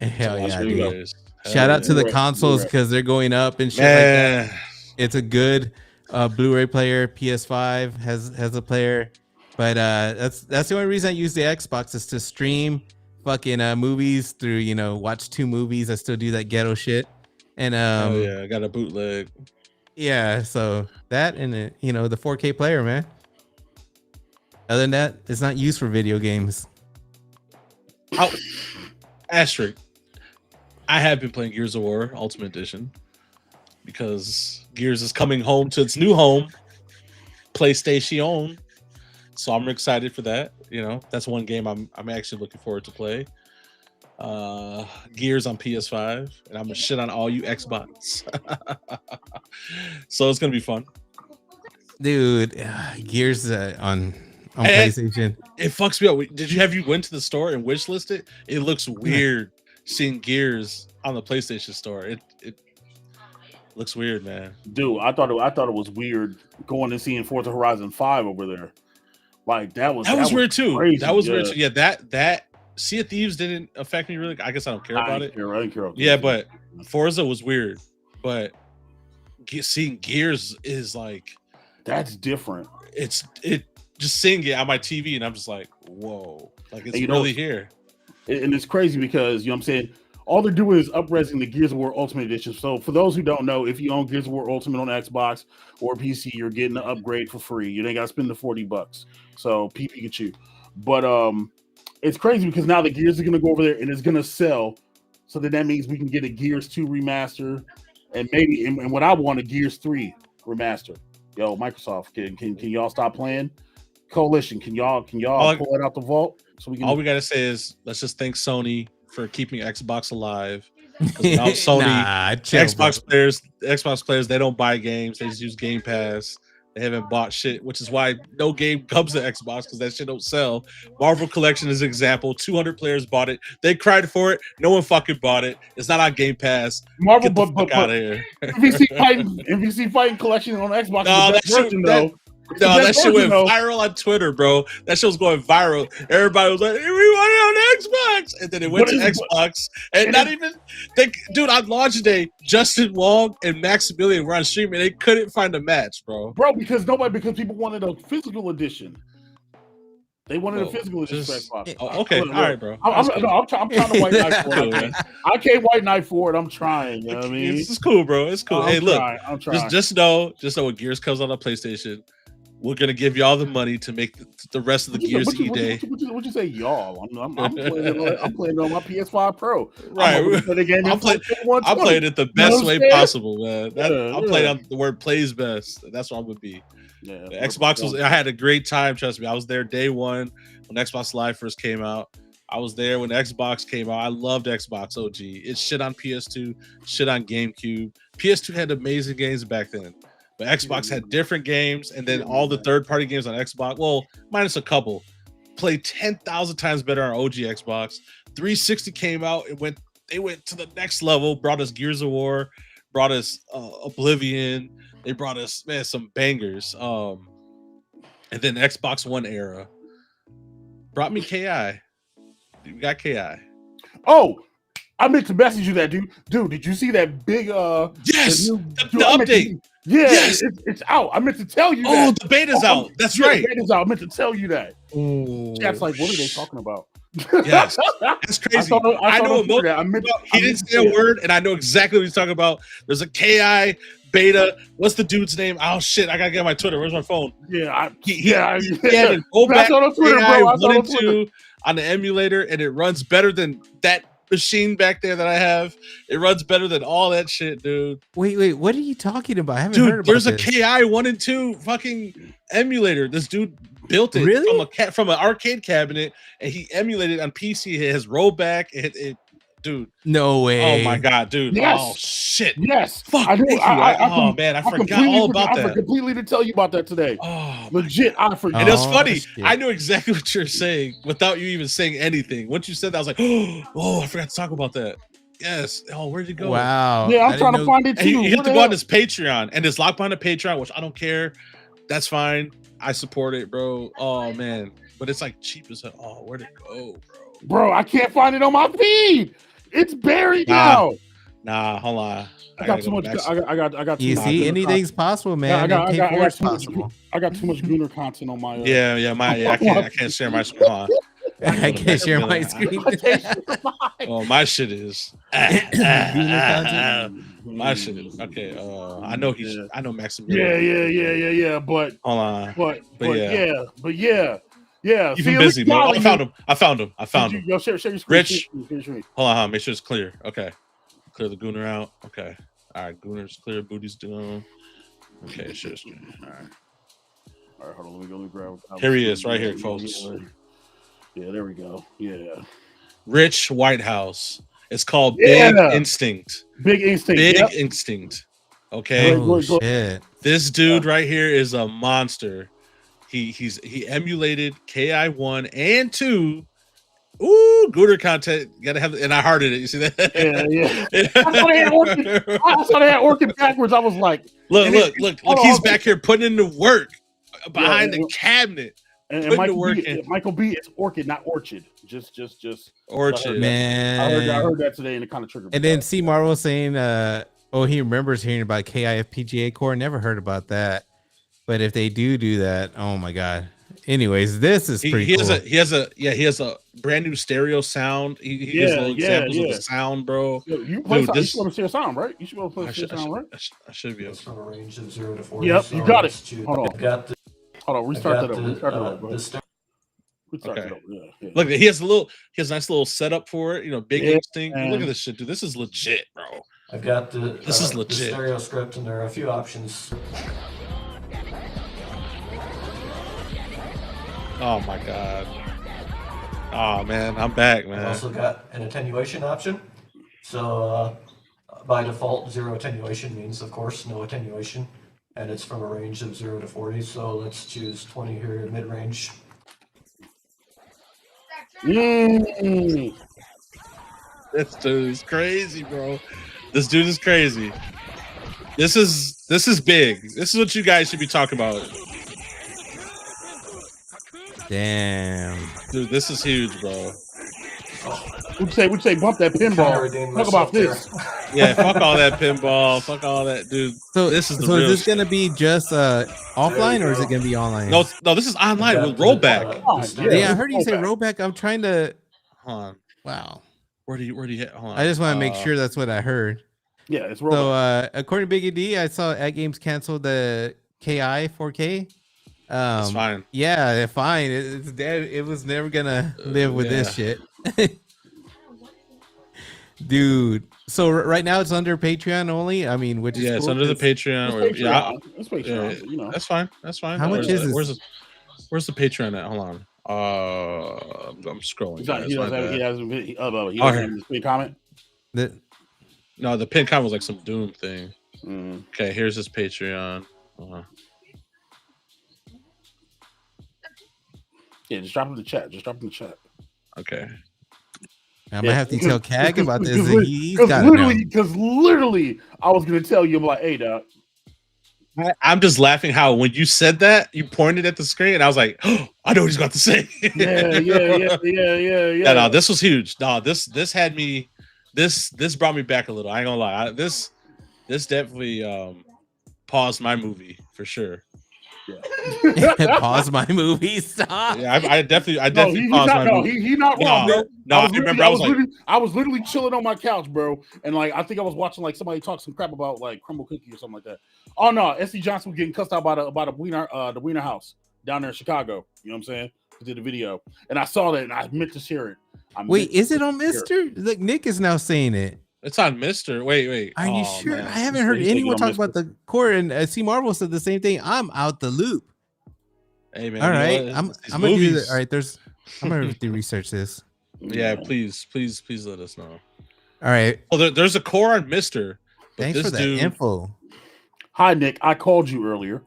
Hell yeah, dude. Shout out to the consoles because they're going up and shit like that. It's a good Blu-ray player. PS5 has a player, but that's the only reason I use the Xbox is to stream fucking movies through, watch 2 movies. I still do that ghetto shit. And I got a bootleg. Yeah, so that and the 4K player, man. Other than that, it's not used for video games. Asterisk. I have been playing Gears of War Ultimate Edition because Gears is coming home to its new home, PlayStation. So I'm excited for that. That's one game I'm actually looking forward to play. Gears on PS5, and I'm gonna shit on all you Xbox. So it's gonna be fun, dude. Gears on PlayStation. It fucks me up. Have you went to the store and wishlist it? It looks weird seeing Gears on the PlayStation store. It looks weird, man. Dude, I thought it was weird going and seeing Forza Horizon 5 over there. Like that was weird too. Crazy. That was weird too. Yeah, that Sea of Thieves didn't affect me really. I guess I don't care about it. I didn't care. Yeah, but Forza was weird. But seeing Gears is like, that's different. It just seeing it on my TV, and I'm just like, whoa, like it's really here. And it's crazy because what I'm saying, all they're doing is up-resing the Gears of War Ultimate Edition. So for those who don't know, if you own Gears of War Ultimate on Xbox or PC, you're getting an upgrade for free. You ain't got to spend the $40. So Pikachu. But it's crazy because now the Gears are going to go over there and it's going to sell. So that means we can get a Gears 2 remaster and maybe and what I want, a Gears 3 remaster. Yo, Microsoft, can y'all stop playing? Coalition, can y'all pull it out the vault? So we can. All we gotta say is let's just thank Sony for keeping Xbox alive. Without Sony, Xbox players, they don't buy games; they just use Game Pass. They haven't bought shit, which is why no game comes to Xbox because that shit don't sell. Marvel Collection is an example. 200 players bought it. They cried for it. No one fucking bought it. It's not on Game Pass. Marvel, Get the fuck out of here. MVC Fighting Collection on Xbox. No, that shit went viral on Twitter, bro. That shit was going viral. Everybody was like, "We want it on Xbox," and then it went to Xbox, and not even dude, on launch day, Justin Wong and Maximilian were on stream, and they couldn't find a match, bro. Because people wanted a physical edition. They wanted a physical edition for Xbox. Okay, all right, bro. I'm trying to white knight for it. I can't white knight for it. I'm trying. You know what I mean? It's cool, bro. It's cool. Hey, look, I'm trying. Just know when Gears comes on the PlayStation, we're gonna give you all the money to make the rest of the Gears E Day. What you say, y'all? I'm playing on my PS5 Pro. Right. I'm playing it the best way possible, man. I'm playing on the word plays best. That's what I'm gonna be. Yeah, the Xbox was. I had a great time. Trust me, I was there day one when Xbox Live first came out. I was there when Xbox came out. I loved Xbox OG. It shit on PS2, shit on GameCube. PS2 had amazing games back then, but Xbox had different games, and then all the third-party games on Xbox, well, minus a couple, played 10,000 times better on OG Xbox. 360 came out and they went to the next level, brought us Gears of War, brought us Oblivion. They brought us, man, some bangers. And then Xbox One era brought me KI. You got KI. Oh, I meant to message you that, dude. Dude, did you see that big yes, the update? Yes, it's out. I meant to tell you that. Oh, the beta's out. That's right. The beta's out. I meant to tell you that. Chat's like, what are they talking about? Yes, that's crazy. I know he didn't say a word, and I know exactly what he's talking about. There's a KI beta. What's the dude's name? Oh shit! I gotta get my Twitter. Where's my phone? Yeah, he had to go back on Twitter, bro. 1 and 2 on the emulator, and it runs better than that machine back there that I have. It runs better than all that shit, dude. Wait, what are you talking about? I haven't heard about there's this. a KI 1 and 2 fucking emulator. This dude built it from an arcade cabinet, and he emulated on PC. It has rollback. Dude. No way. Oh my god, dude. Yes. Oh shit. Yes. Fuck. I forgot all about that. I completely to tell you about that today. Oh, legit. I forgot. And it's funny. I knew exactly what you're saying without you even saying anything. Once you said that, I was like, oh, I forgot to talk about that. Yes. Oh, where'd you go? Wow. Yeah, I'm trying to find it too. You have to go on his Patreon, and it's locked behind a Patreon, which I don't care. That's fine. I support it, bro. Oh man, but it's like cheap as hell. Oh, where'd it go, bro? Bro, I can't find it on my feed. It's buried now. Nah, hold on. I got too much. I got. You see, anything's possible, man. I got too much Gooner content on my. I can't share my screen. I can't share my screen. Oh, my shit is. My shit is okay. I know Maximilian. Yeah. But hold on. But yeah. You've been busy, man. I found him. Yo, share your screen. Rich, hold on. Make sure it's clear. Okay. Clear the Gooner out. Okay. All right. Gooner's clear. Booty's down. Okay. Share screen. All right. Hold on. Let me grab. Here he is, right here, folks. Yeah, there we go. Yeah. Rich Whitehouse. It's called Big Instinct. Big Instinct. Okay. Oh, shit. This dude right here is a monster. He emulated KI 1 and 2. Ooh, Gooner content. Gotta have, and I hearted it. You see that? Yeah. I saw they had working backwards. I was like, look. He's back here putting in the work behind the cabinet. And Michael B. It's Orchid, not Orchard. Just Orchard. Man, I heard that today, and it kind of triggered me. And then C. Marvel saying, he remembers hearing about KIF PGA Core. Never heard about that. But if they do that, oh my god. Anyways, this is pretty cool. He has a brand new stereo sound. He gives little examples of the sound, bro. Yo, you want to share sound, right? You should be able to play sound, right? I should be able to. From a range of 0 to 40. Yep, you got it. Hold on. Restart that up. Okay. Yeah. Look, he has a nice little setup for it. Big instinct. Look at this shit, dude. This is legit, bro. I've got this is legit. The stereo script, and there are a few options. Oh my god. Oh man, I'm back, man. I've also got an attenuation option. So by default, 0 attenuation means, of course, no attenuation. And it's from a range of 0 to 40. So let's choose 20 here, mid-range. This dude is crazy, bro. This dude is crazy. This is big. This is what you guys should be talking about. Damn. Dude, this is huge, bro. Would you say bump that pinball? Talk about this. Yeah, fuck all that pinball. Fuck all that, dude. So this is is this gonna be just offline or is it gonna be online? No, this is online with rollback. I heard you say rollback. I'm trying to. Hold on. Wow. Where do you hit? Hold on. I just want to make sure that's what I heard. Yeah, it's rollback. So according to Biggie D, I saw AtGames canceled the KI 4K. It's fine. Yeah, fine. It's dead. It was never gonna live with this shit. Dude. So right now it's under Patreon only. I mean, which is it's cool, under the Patreon. It's Patreon. You know, that's fine. That's fine. How much is this? Where's the Patreon at? Hold on. I'm scrolling. He doesn't have his big comment. No, the pin comment was like some Doom thing. Mm. Okay, here's his Patreon. Yeah, just drop it in the chat. Okay. I'm gonna have to tell Cag about this. Because literally, I was gonna tell you, I'm like, hey, dog. I'm just laughing how when you said that, you pointed at the screen, and I was like, oh, I know what he's about to say. Yeah. No, this was huge. No, this had me. This brought me back a little. I ain't gonna lie. This definitely paused my movie for sure. Yeah. Pause my movie. Stop. Yeah, I definitely paused my movie. He's not wrong, bro. I was literally chilling on my couch, bro, and like I think I was watching like somebody talk some crap about like Crumble Cookie or something like that. Oh no, S.C. Johnson was getting cussed out by the Wiener House down there in Chicago. You know what I'm saying? He did a video, and I saw that, and I meant to share it. Wait, is it on Mister? Like Nick is now saying it. It's on Mister. Wait. Are you sure? Man. I haven't heard anyone talk about the court, and C Marvel said the same thing. I'm out the loop. Hey man. All right, I'm gonna do that. All right, I'm gonna have to research this. Yeah, please let us know. All right. Well, there's a core on Mister. Thanks for that info. Hi, Nick. I called you earlier.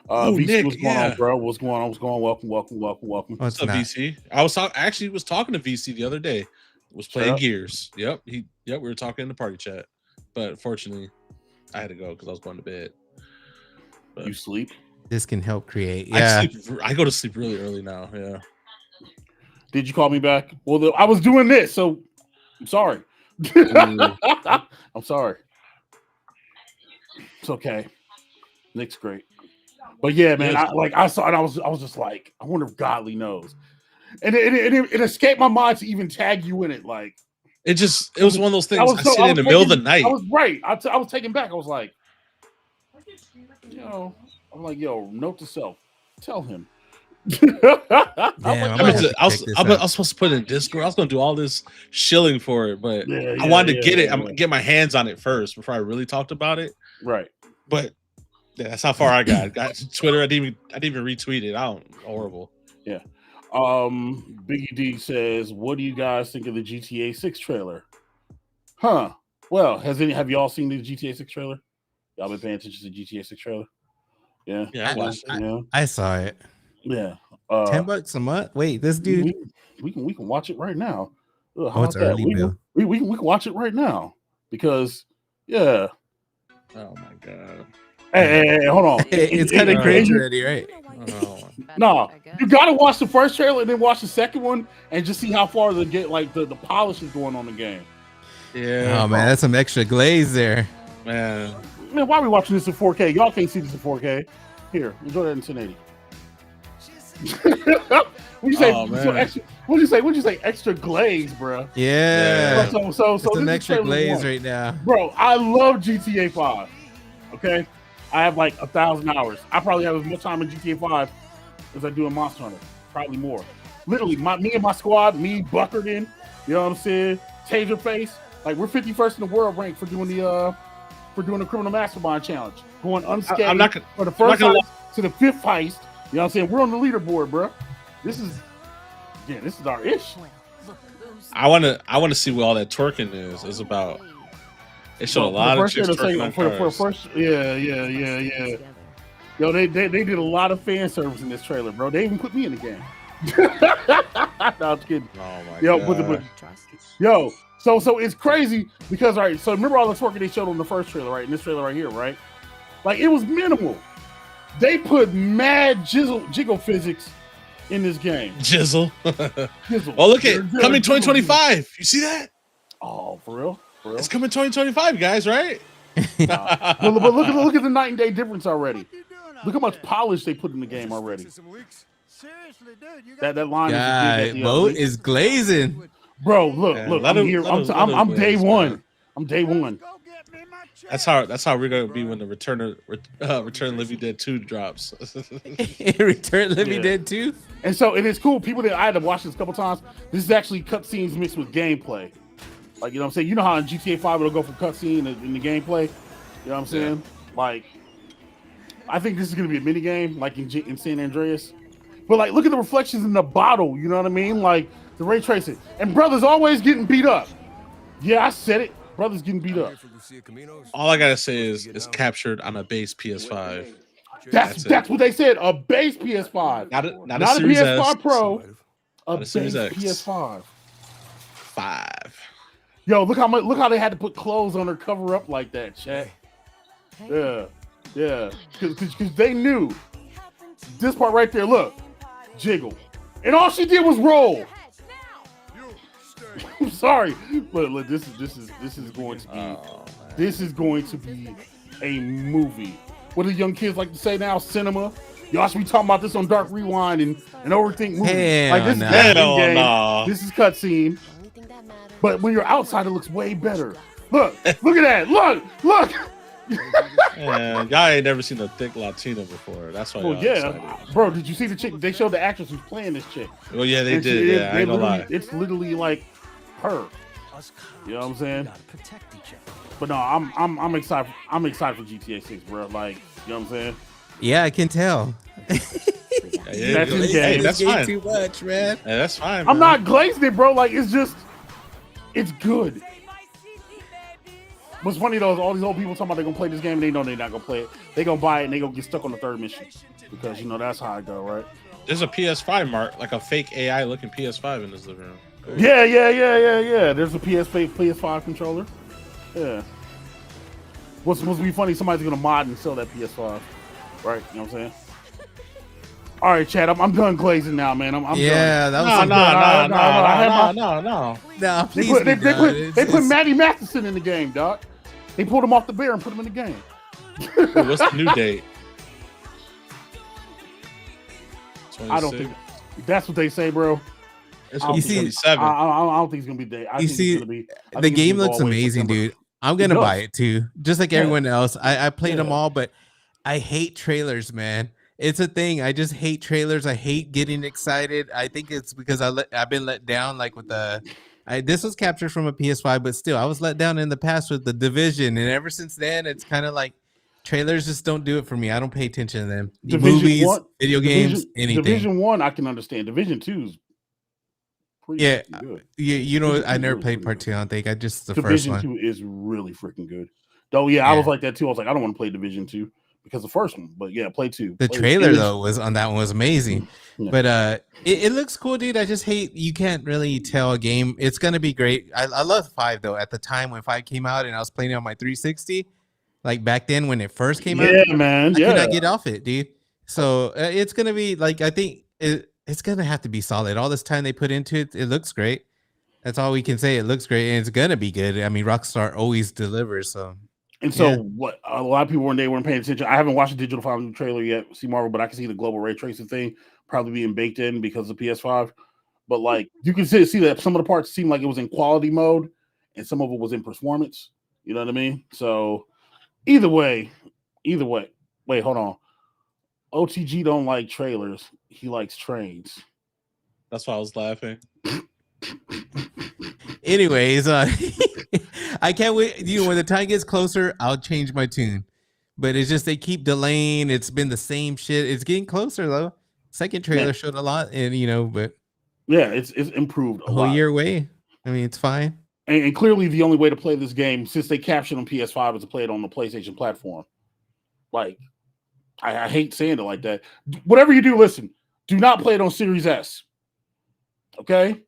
VC, Nick, what's going on, bro? What's going on? Welcome. What's up, VC? I was actually talking to VC the other day. Was playing Gears. Yep, we were talking in the party chat, but unfortunately, I had to go because I was going to bed. But you sleep? This can help create. Yeah, I go to sleep really early now. Yeah. Did you call me back? Well, I was doing this, so I'm sorry. I'm sorry. It's okay. Nick's great, but yeah, man. I saw it. I was just like, I wonder if Gawdlyy knows. And it escaped my mind to even tag you in it. Like it was one of those things. I sit in the middle of the night. I was right. I was taken back. I was like, I'm like, note to self, tell him. I was supposed to put it in Discord. I was going to do all this shilling for it, but I wanted to get it. Get my hands on it first before I really talked about it. Right. But that's how far I got. Got to Twitter. I didn't even retweet it. Horrible. Yeah. Biggie D says, what do you guys think of the GTA 6 trailer? Huh. Well, have you all seen the GTA 6 trailer? Y'all been paying attention to the GTA 6 trailer? Yeah. Yeah, I watched it. I saw it. Yeah. $10 a month. Wait, this dude. We can watch it right now. It's early, Bill. We can watch it right now because Oh my god. Hey, hold on. It's kind of cringe already, right? No, you gotta watch the first trailer and then watch the second one and just see how far the polish is going on the game. Yeah. Oh man, that's some extra glaze there. Man, why are we watching this in 4K? Y'all can't see this in 4K. Here, enjoy that in 1080. What'd you say? Extra glaze, bro. Yeah. So it's an extra glaze right now, bro. I love GTA 5. Okay, I have like 1,000 hours. I probably have as much time in GTA 5 as I do in Monster Hunter. Probably more. Literally, me and my squad, me, Buckerton, you know what I'm saying? Taserface, like we're 51st in the world ranked for doing the criminal mastermind challenge, going unscathed for the first time to the 5th heist. You know what I'm saying? We're on the leaderboard, bro. This is our ish. I want to see what all that twerking is about. It showed a lot of chicks twerking on cars. Yeah. Yo, they did a lot of fan service in this trailer, bro. They even put me in the game. No, I'm kidding. Oh my god. Yo, so it's crazy because so remember all the twerking they showed on the first trailer, right? In this trailer right here, right? Like it was minimal. They put mad jiggle physics in this game. Jizzle. Oh, look at coming 2025. You see that? Oh, for real? It's coming 2025, guys, right? But look at the night and day difference already. Look how much polish they put in the game already. That line boat is glazing. Bro, look, I'm here. I'm day one. I'm day one. That's how we're gonna be when the Return Living Dead 2 drops. Return Living Dead 2. And so it is cool. People that I had to watch this a couple times. This is actually cutscenes mixed with gameplay. Like, you know what I'm saying? You know how in GTA 5 it'll go from cutscene in the gameplay? You know what I'm saying? Like, I think this is gonna be a mini game, like in San Andreas. But like, look at the reflections in the bottle. You know what I mean? Like the ray tracing. And brother's always getting beat up. Yeah, I said it. Brother's getting beat up. All I gotta say is it's captured on a base PS5. That's what they said. A base PS5, not a PS5 S. Pro. A Not a base Series X. PS5. 5. Yo, look how they had to put clothes on her cover up like that, chat. Yeah, because they knew this part right there. Look, jiggle, and all she did was roll. I'm sorry, but look, this is going to be a movie. What do young kids like to say now? Cinema. Y'all should be talking about this on Dark Rewind and Overthink movies. Like this is game. This is cutscene. But when you're outside, it looks way better. Look at that. Look. Yeah, y'all ain't never seen a thick Latina before. That's why. Well, yeah, bro. Did you see the chick? They showed the actress who's playing this chick. Well, yeah, they did. I ain't gonna lie. It's literally like her. You know what I'm saying? But no, I'm excited. I'm excited for GTA 6, bro. Like, you know what I'm saying? Yeah, I can tell. That's in game. That's fine. Too much, man. Yeah, that's fine. I'm not glazing it, bro. Like, it's good. What's funny though is all these old people talking about they're gonna play this game and they know they're not gonna play it. They gonna buy it and they gonna get stuck on the third mission because you know that's how I go, right? There's a PS5 mark, like a fake AI looking PS5 in this living room. Cool. Yeah. There's a PS5 controller. Yeah. What's supposed to be funny? Somebody's gonna mod and sell that PS5, right? You know what I'm saying? All right, Chad. I'm done glazing now, man. I'm done. That was No. Please, they put Matty Matheson in the game, dog. They pulled him off the bear and put him in the game. Wait, what's the new date? 26? I don't think that's what they say, bro. It's gonna be 27. I don't think it's gonna be day. The game looks amazing, dude. I'm gonna buy it too, just like everyone else. I played them all, but I hate trailers, man. It's a thing. I just hate trailers. I hate getting excited. I think it's because I've been let down, like with this was captured from a PS5, but still, I was let down in the past with the Division, and ever since then, it's kind of like trailers just don't do it for me. I don't pay attention to them. Movies, video games, anything. Division 1, I can understand. Division 2 is pretty good. You know, I never played Part 2. I don't think. I just the Division first one. 2 is really freaking good. Though, I was like that too. I was like, I don't want to play Division 2 because the first one, but play 2. The trailer though was amazing. Yeah. But it looks cool, dude. I just hate you can't really tell a game. It's gonna be great. I love 5 though. At the time when 5 came out and I was playing it on my 360, like back then when it first came out, man, I could not get off it, dude. So it's gonna be like I think it's gonna have to be solid. All this time they put into it, it looks great. That's all we can say. It looks great and it's gonna be good. I mean, Rockstar always delivers. So. And so, what a lot of people weren't paying attention. I haven't watched the Digital 5 trailer yet, see Marvel, but I can see the global ray tracing thing probably being baked in because of PS5. But like, you can see that some of the parts seem like it was in quality mode, and some of it was in performance. You know what I mean? So, either way. Wait, hold on. OTG don't like trailers. He likes trains. That's why I was laughing. Anyways, I can't wait. When the time gets closer, I'll change my tune. But it's just they keep delaying. It's been the same shit. It's getting closer though. Second trailer showed a lot, and but it's improved a whole year away. I mean, it's fine. And clearly, the only way to play this game, since they captured on PS5, is to play it on the PlayStation platform. Like, I hate saying it like that. Whatever you do, listen. Do not play it on Series S. Okay.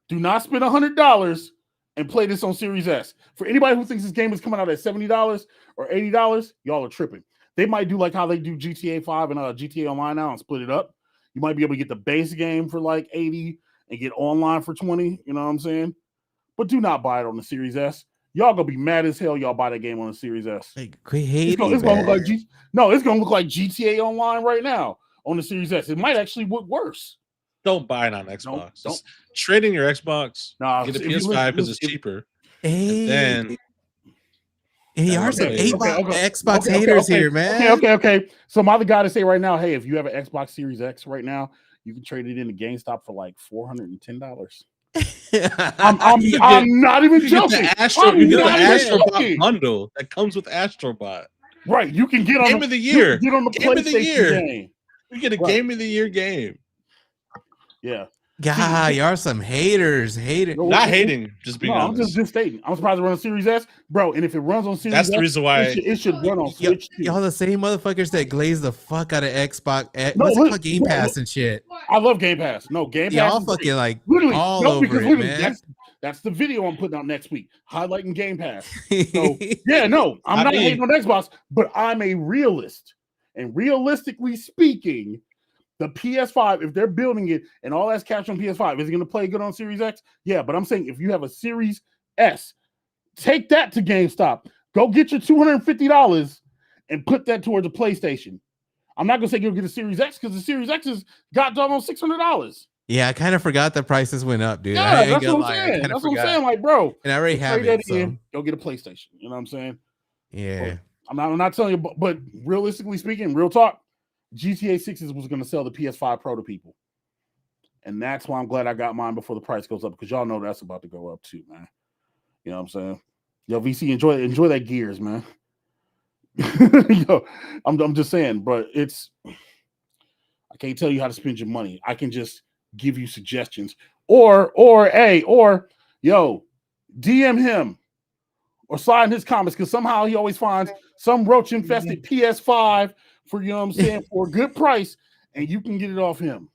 Do not spend $100 and play this on Series S. For anybody who thinks this game is coming out at $70 or $80, y'all are tripping. They might do like how they do GTA 5 and GTA Online now and split it up. You might be able to get the base game for like $80 and get online for $20. You know what I'm saying? But do not buy it on the Series S. Y'all gonna be mad as hell. Y'all buy that game on the Series S. It's gonna look like it's gonna look like GTA Online right now on the Series S. It might actually look worse. Don't buy it on Xbox. Don't. Trade in your Xbox. Get a PS5 because it's cheaper. And then Hey, are some Okay, Xbox haters here, man. Okay. So my other guy to say right now, hey, if you have an Xbox Series X right now, you can trade it into GameStop for like $410. I'm not even joking. You get the Astrobot bundle that comes with Astrobot. Right, you can get on Game of the Year. Get on the PlayStation game. You get a Game of the Year game. Yeah. God, y'all some haters. Not hating, just being honest. I'm just stating. I'm surprised it runs Series S, bro. And if it runs on Series that's S, the reason why it should run on Switch. Y'all the same motherfuckers that glaze the fuck out of Xbox. What's it called? Game Pass and shit. I love Game Pass. No, Game Pass. Y'all fucking like all over it, man. That's the video I'm putting out next week, highlighting Game Pass. So, I'm not hating on Xbox, but I'm a realist. And realistically speaking, the PS5, if they're building it and all that's captured on PS5, is it going to play good on Series X? Yeah, but I'm saying if you have a Series S, take that to GameStop. Go get your $250 and put that towards a PlayStation. I'm not going to say you'll get a Series X because the Series X has got almost $600. Yeah, I kind of forgot the prices went up, dude. Yeah, that's what I'm saying. That's what I'm saying. Like, bro, and I already have it. So. Go get a PlayStation. You know what I'm saying? Yeah. I'm not telling you, but realistically speaking, real talk, GTA 6 was going to sell the PS5 Pro to people. And that's why I'm glad I got mine before the price goes up, because y'all know that's about to go up too, man. You know what I'm saying? Yo, VC, enjoy that Gears, man. Yo, I'm just saying, but I can't tell you how to spend your money. I can just give you suggestions. Or yo, DM him or slide in his comments, because somehow he always finds some roach infested PS5 for, you know what I'm saying, for a good price, and you can get it off him.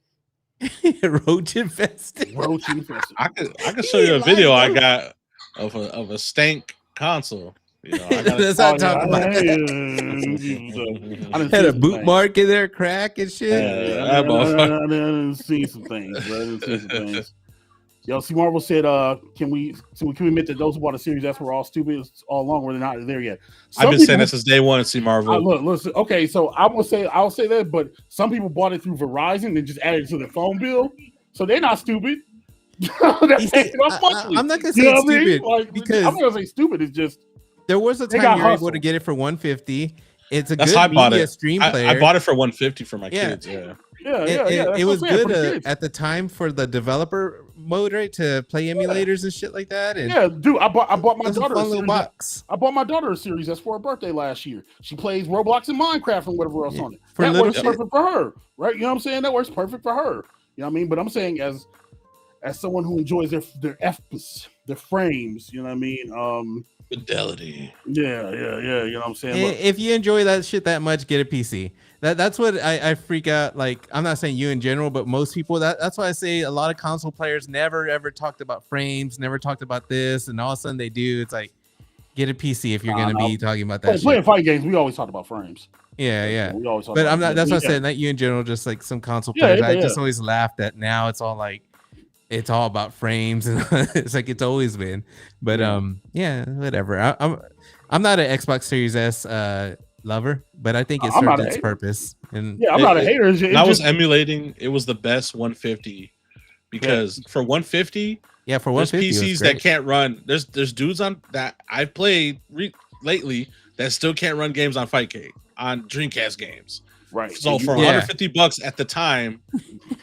Roach infested. I could show you a video I got of a stank console. You know, that's not talking about. I had a boot mark in there, crack and shit. I didn't see some things. Yo, C Marvel said, can we admit that those who bought a Series S were all stupid all along, where they're not there yet? I've been saying that since day one. C Marvel. Listen, okay, so I'll say that, but some people bought it through Verizon and just added it to their phone bill, so they're not stupid. I'm not gonna say stupid, because I'm gonna say stupid. It's just there was a time you were able to get it for $150. It's a good media stream player. I bought it for $150 for my kids. Yeah. It was good at the time for the developer mode, right? To play emulators and shit like that. And dude, I bought my daughter a Series S. I bought my daughter a Series S for her birthday last year. She plays Roblox and Minecraft and whatever else on it. That works perfect for her, right? You know what I'm saying? That works perfect for her. You know what I mean? But I'm saying as someone who enjoys their FPS, their frames, you know what I mean? Fidelity. Yeah. You know what I'm saying? Look, if you enjoy that shit that much, get a PC. That's what I freak out. Like, I'm not saying you in general, but most people. That's why I say a lot of console players never ever talked about frames, never talked about this, and all of a sudden they do. It's like, get a PC if you're gonna be talking about that. Playing fighting games, we always talked about frames. Yeah. We always talk but about I'm not. That's what I said. Not you in general, just like some console players. I just always laugh that now it's all like. It's all about frames, and it's like it's always been. But whatever. I'm not an Xbox Series S lover, but I think it served its purpose. And I'm not a hater. I was emulating. It was the best 150 because for 150, for 150, there's PCs that can't run. There's dudes on that I've played lately that still can't run games on Fightcade on Dreamcast games. Right. So for $150 at the time,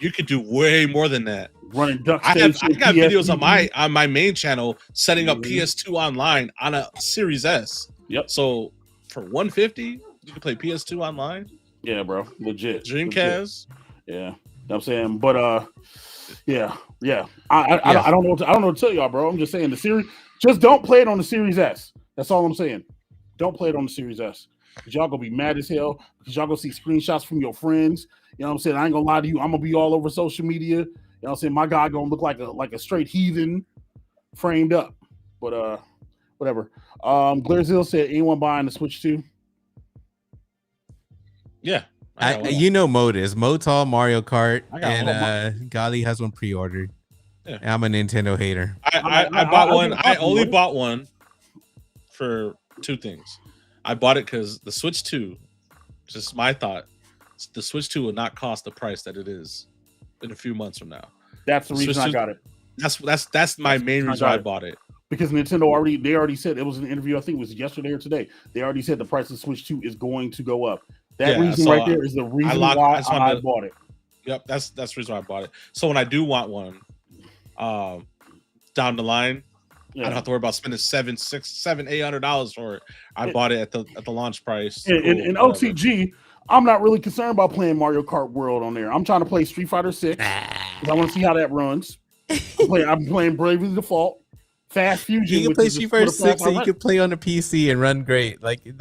you could do way more than that. Running duck I got videos on my main channel setting up PS2 online on a Series S. Yep. So for $150, you can play PS2 online. Yeah, bro. Legit. Dreamcast. Legit. Yeah. I'm saying, but I don't know what to tell y'all, bro. I'm just saying the series. Just don't play it on the Series S. That's all I'm saying. Don't play it on the Series S. Because y'all gonna be mad as hell. Because y'all gonna see screenshots from your friends. You know what I'm saying? I ain't gonna lie to you. I'm gonna be all over social media. You know what I'm saying? My guy gonna look like a straight heathen framed up. But whatever. Glairzil said, anyone buying the Switch 2? Yeah. Mode is Motal Mario Kart, and Gawdlyy has one pre-ordered. Yeah. I'm a Nintendo hater. I bought one. I only bought one for two things. I bought it because the Switch 2, just my thought, the Switch 2 will not cost the price that it is in a few months from now. That's the reason I got it. That's my main reason I bought it. because Nintendo already said, it was an interview, I think it was yesterday or today. They already said the price of Switch 2 is going to go up. That reason right there is the reason why I bought it. Yep, that's the reason why I bought it. So when I do want one, down the line, I don't have to worry about spending $800 for it. I bought it at the launch price. In OTG, I'm not really concerned about playing Mario Kart World on there. I'm trying to play Street Fighter 6 because I want to see how that runs. I'm playing Bravely Default, Fast Fusion. You can play Street Fighter 6 and you can play on the PC and run great. Like you're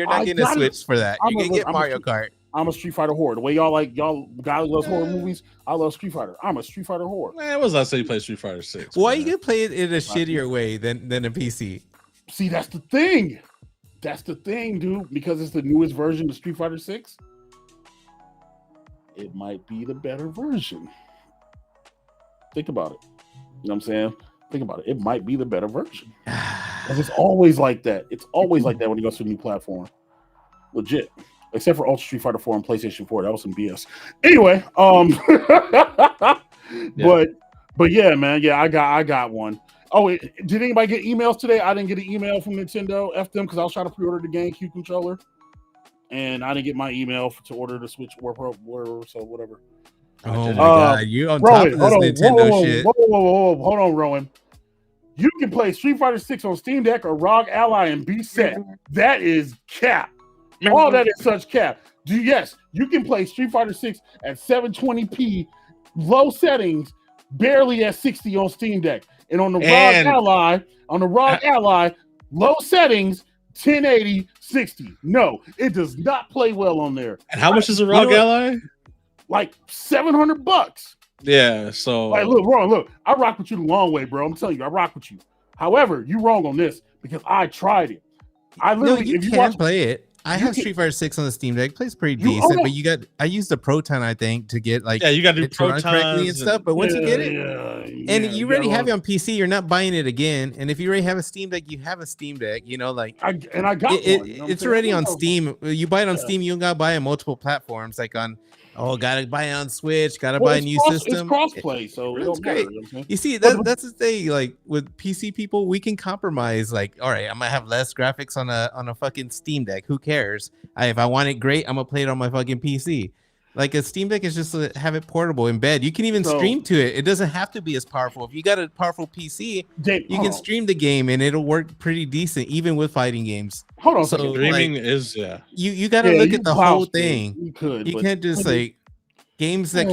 not getting a Switch for that. You're gonna get Mario Kart. I'm a Street Fighter whore. The way y'all Gawdlyy loves horror movies, I love Street Fighter. I'm a Street Fighter whore. Man, when was last time you played Street Fighter 6? Why you gonna play it in a shittier way than a PC? See, that's the thing. That's the thing, dude. Because it's the newest version of Street Fighter 6. It might be the better version. Think about it. You know what I'm saying? Think about it. It might be the better version. Because it's always like that. It's always like that when you go to a new platform. Legit. Except for Ultra Street Fighter 4 and PlayStation 4. That was some BS. Anyway, but yeah, man. Yeah, I got one. Oh, did anybody get emails today? I didn't get an email from Nintendo. F them, because I was trying to pre-order the GameCube controller. And I didn't get my email to order the Switch War Pro, so whatever. Oh my god, you on top of this Nintendo shit. Whoa, hold on, Rowan. You can play Street Fighter 6 on Steam Deck or ROG Ally and be set. That is cap. All that is such cap. Yes, you can play Street Fighter 6 at 720p, low settings, barely at 60 on Steam Deck. And on the ROG Ally, low settings, 1080, 60. No, it does not play well on there. And how much is a ROG Ally? Like $700. Yeah, so like, look, I rock with you the long way, bro. I'm telling you, I rock with you. However, you wrong on this because I tried it. You can play it. I have Street Fighter 6 on the Steam Deck. It plays pretty decent, but I used the Proton, I think, to get you got to do Proton correctly and stuff. But once you get it, and you already have it on PC, you're not buying it again. And if you already have a Steam Deck, you have a Steam Deck. You know, like I got one. It's already on Steam. You buy it on Steam, you don't gotta buy it on multiple platforms. Like gotta buy it on Switch, gotta buy a new system. It's crossplay, so it's great. You see, that's the thing. Like with PC people, we can compromise. Like, all right, I'm gonna have less graphics on a fucking Steam Deck. Who cares? If I want it great, I'm gonna play it on my fucking PC. Like a Steam Deck is just to have it portable in bed. You can even stream to it. It doesn't have to be as powerful. If you got a powerful PC, you can stream the game and it'll work pretty decent, even with fighting games. Hold on, so streaming is You got to look at the whole thing. You can't just games that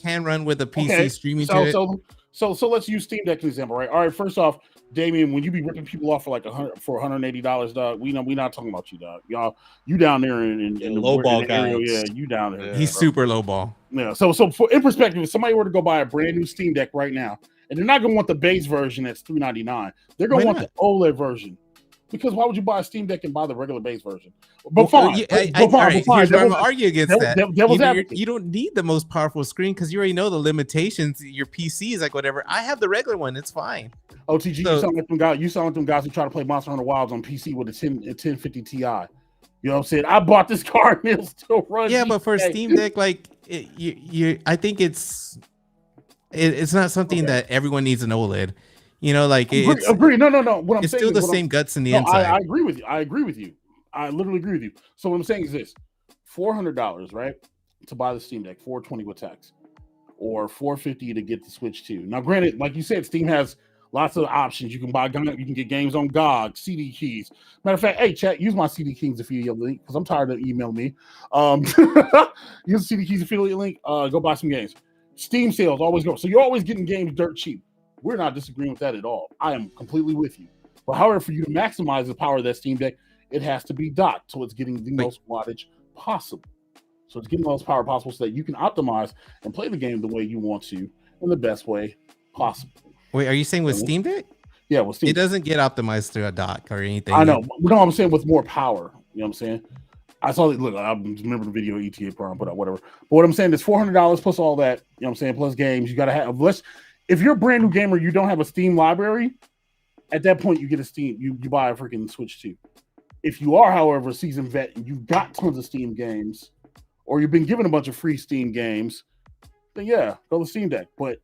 can run with a PC streaming to it. So let's use Steam Deck as an example, right? All right, first off, Damien, when you be ripping people off for like $180, dog, we not talking about you, dog. Y'all, you down there in the low ball guy. Yeah, you down there. He's super low ball. Yeah. So for in perspective, if somebody were to go buy a brand new Steam Deck right now, and they're not gonna want the base version that's $399, they're gonna want the OLED version. Because why would you buy a Steam Deck and buy the regular base version? But fine. Here's where I'm gonna argue against that. You don't need the most powerful screen because you already know the limitations. Your PC is like whatever. I have the regular one. It's fine. OTG, you sound like them guys who try to play Monster Hunter Wilds on PC with a 1050 Ti. You know what I'm saying? I bought this card and it'll still run. Yeah, but for Steam Deck, like I think it's not something that everyone needs an OLED. You know, like agree. No. What I'm it's saying still the same guts in the inside. I agree with you. I literally agree with you. So what I'm saying is this: $400, right, to buy the Steam Deck, $420 with tax, or $450 to get the Switch 2. Now, granted, like you said, Steam has lots of options. You can get games on GOG, CD keys. Matter of fact, hey, chat, use my CD keys affiliate link because I'm tired of emailing me. Use the CD keys affiliate link. Go buy some games. Steam sales always go. So you're always getting games dirt cheap. We're not disagreeing with that at all. I am completely with you. But however, for you to maximize the power of that Steam Deck, it has to be docked so it's getting the most wattage possible. So it's getting the most power possible so that you can optimize and play the game the way you want to in the best way possible. Wait, are you saying with Steam Deck? Yeah, with Steam Deck. It doesn't get optimized through a dock or anything. I know. No, I'm saying with more power. You know what I'm saying? I saw it. Look, I remember the video ETA Prime put out, whatever. But what I'm saying is $400 plus all that. You know what I'm saying? Plus games. You got to have if you're a brand new gamer, you don't have a Steam library. At that point, you get a Steam. You buy a freaking Switch 2. If you are, however, a seasoned vet and you've got tons of Steam games, or you've been given a bunch of free Steam games, then yeah, go to Steam Deck. But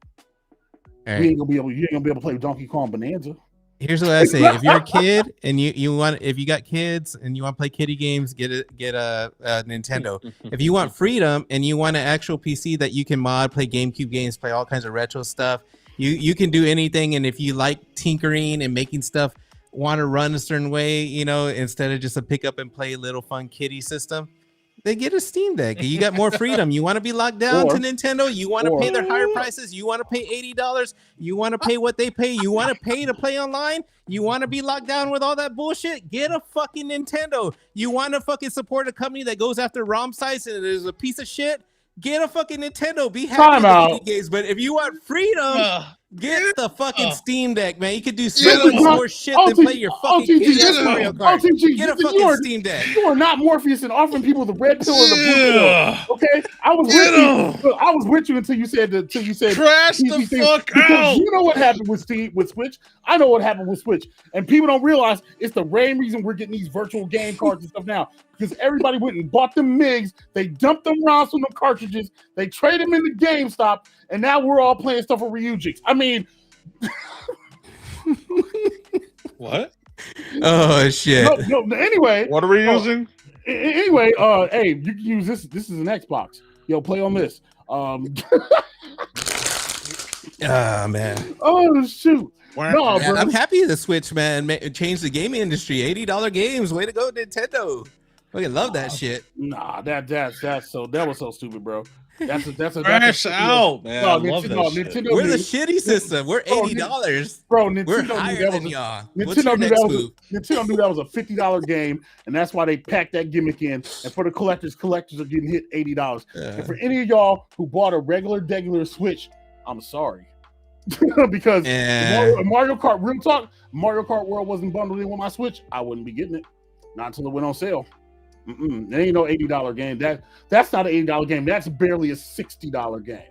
you ain't gonna be able to play Donkey Kong Bonanza. Here's what I say: if you're a kid and if you got kids and you want to play kiddie games, get a Nintendo. If you want freedom and you want an actual PC that you can mod, play GameCube games, play all kinds of retro stuff, you can do anything. And if you like tinkering and making stuff want to run a certain way, instead of just a pick up and play little fun kiddie system, they get a Steam Deck. You got more freedom. You want to be locked down to Nintendo? You want to pay their higher prices? You want to pay $80? You want to pay what they pay? You want to pay to play online? You want to be locked down with all that bullshit? Get a fucking Nintendo. You want to fucking support a company that goes after ROM sites and is a piece of shit? Get a fucking Nintendo. Be happy with the games. But if you want freedom, get the fucking Steam Deck, man. You could do so much more shit than play your fucking Mario Kart. Get a fucking Steam Deck. You are not Morpheus and offering people the red pill or the blue pill. Okay, I was with you until you said crash the fuck out. You know what happened with Switch. I know what happened with Switch, and people don't realize it's the main reason we're getting these virtual game cards and stuff now, because everybody went and bought them MIGs. They dumped them ROMs from the cartridges. They trade them into GameStop, and now we're all playing stuff with Ryujiks. I mean, what? Oh shit! No, anyway, what are we using? Anyway, hey, you can use this. This is an Xbox. Yo, play on this. Oh man. Oh shoot. No, man, I'm happy the Switch, man, changed the gaming industry. $80 games. Way to go, Nintendo. I love that shit. Nah, that was so stupid, bro. That's crash out, man. I love that shit. Nintendo we're the shitty system. We're $80, bro. Nintendo we're higher than y'all. Nintendo knew that was a $50 game, and that's why they packed that gimmick in. And for the collectors are getting hit $80. And for any of y'all who bought a regular Switch, I'm sorry. Because Mario Kart, real talk, Mario Kart World wasn't bundled in with my Switch, I wouldn't be getting it. Not until it went on sale. There ain't no $80 game. That's not an $80 game. That's barely a $60 game.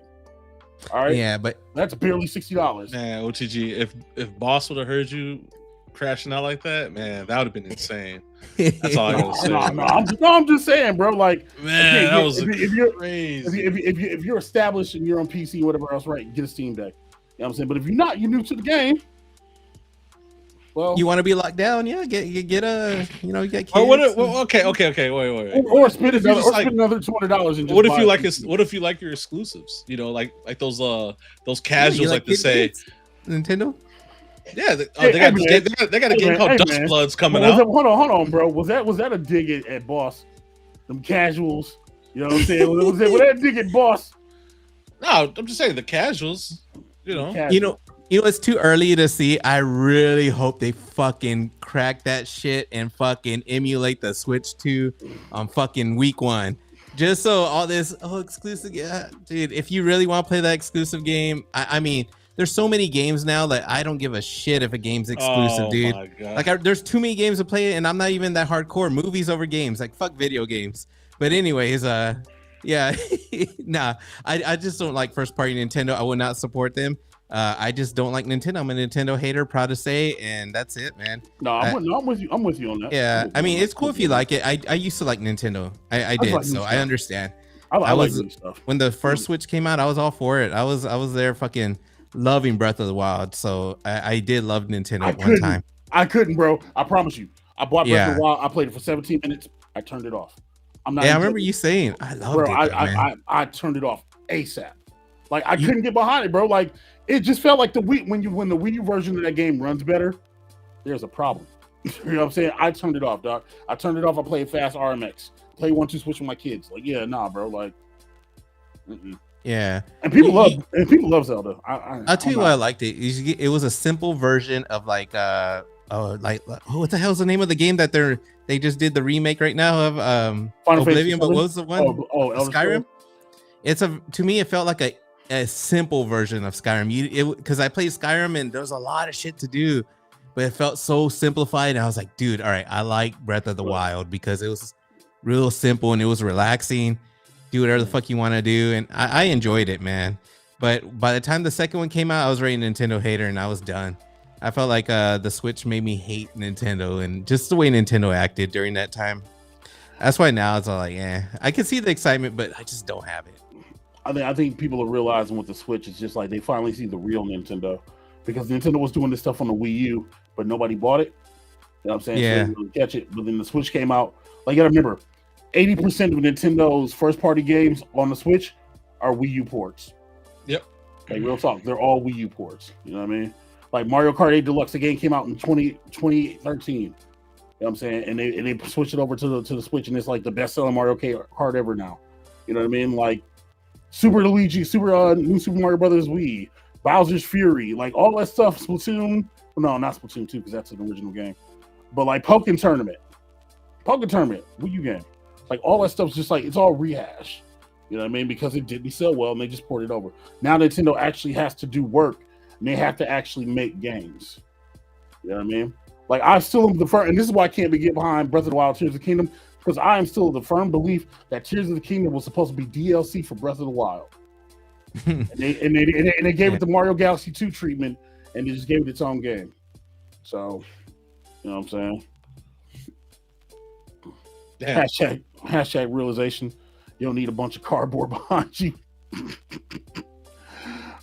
All right. Yeah, but that's barely $60. Man, OTG, if Boss would have heard you crashing out like that, man, that would have been insane. That's all I gotta say. I'm just saying, bro. Like, man, that was crazy. If you're established and you're on PC or whatever else, right? Get a Steam Deck. You know what I'm saying? But if you're not, you're new to the game. Well, you want to be locked down? Yeah, get a you get kids. Okay. Wait. Or spend another $200 and just what if you like what if you like your exclusives? Like those casuals like to say Nintendo. Yeah, they got a game called Dust Bloods coming out. Hold on, bro. Was that a dig at Boss? Them casuals. You know what I'm saying? was that a dig at Boss? No, I'm just saying the casuals. It's too early to see. I really hope they fucking crack that shit and fucking emulate the Switch 2 on fucking week 1. Just so all this exclusive, yeah, dude. If you really want to play that exclusive game, I mean, there's so many games now that I don't give a shit if a game's exclusive, dude. My God. Like, there's too many games to play, and I'm not even that hardcore. Movies over games, like fuck video games. But anyways, yeah, nah, I just don't like first party Nintendo. I would not support them. I just don't like Nintendo. I'm a Nintendo hater, proud to say, and that's it, man. No, I'm with you. I'm with you on that. Yeah, I mean, it's cool if you like it. I used to like Nintendo. I did, like so I understand. I like new stuff. When the first Switch came out, I was all for it. I was there, fucking loving Breath of the Wild. So I did love Nintendo at one time. I couldn't, bro. I promise you. I bought Breath of the Wild. I played it for 17 minutes. I turned it off. I'm not. Yeah, I remember you saying I loved it. I turned it off ASAP. Like I couldn't get behind it, bro. Like it just felt like the Wii when the Wii U version of that game runs better, there's a problem. You know what I'm saying? I turned it off, dog. I turned it off. I played Fast RMX. Play 1-2 Switch with my kids. Like, yeah, nah, bro. Like, yeah. And people love Zelda. I'll tell you why I liked it. It was a simple version of like what the hell's the name of the game that they just did the remake right now of Oblivion? But what was the one? Skyrim. To me it felt like a simple version of Skyrim. Because I played Skyrim and there was a lot of shit to do, but it felt so simplified. And I was like, dude, all right, I like Breath of the Wild because it was real simple and it was relaxing. Do whatever the fuck you want to do, and I enjoyed it, man. But by the time the second one came out, I was already a Nintendo hater and I was done. I felt like the Switch made me hate Nintendo and just the way Nintendo acted during that time. That's why now it's all like, I can see the excitement, but I just don't have it. I think people are realizing with the Switch, it's just like they finally see the real Nintendo, because Nintendo was doing this stuff on the Wii U, but nobody bought it. You know what I'm saying? Yeah. So they didn't catch it. But then the Switch came out. Like, you gotta remember, 80% of Nintendo's first-party games on the Switch are Wii U ports. Yep. Like, real talk, they're all Wii U ports. You know what I mean? Like Mario Kart 8 Deluxe, the game came out in 2013. You know what I'm saying? And they switched it over to the Switch, and it's like the best-selling Mario Kart ever now. You know what I mean? Like Super Luigi, New Super Mario Brothers Wii, Bowser's Fury, like all that stuff. Splatoon, no, not Splatoon 2 because that's an original game. But like Pokken Tournament, Wii U game. Like all that stuff's just like it's all rehash. You know what I mean? Because it didn't sell well and they just ported it over. Now Nintendo actually has to do work and they have to actually make games. You know what I mean? Like I still am the firm, and this is why I can't get behind Breath of the Wild, Tears of the Kingdom, because I am still of the firm belief that Tears of the Kingdom was supposed to be DLC for Breath of the Wild. and they gave it the Mario Galaxy 2 treatment and they just gave it its own game. So, you know what I'm saying? Damn. Hashtag realization. You don't need a bunch of cardboard behind you.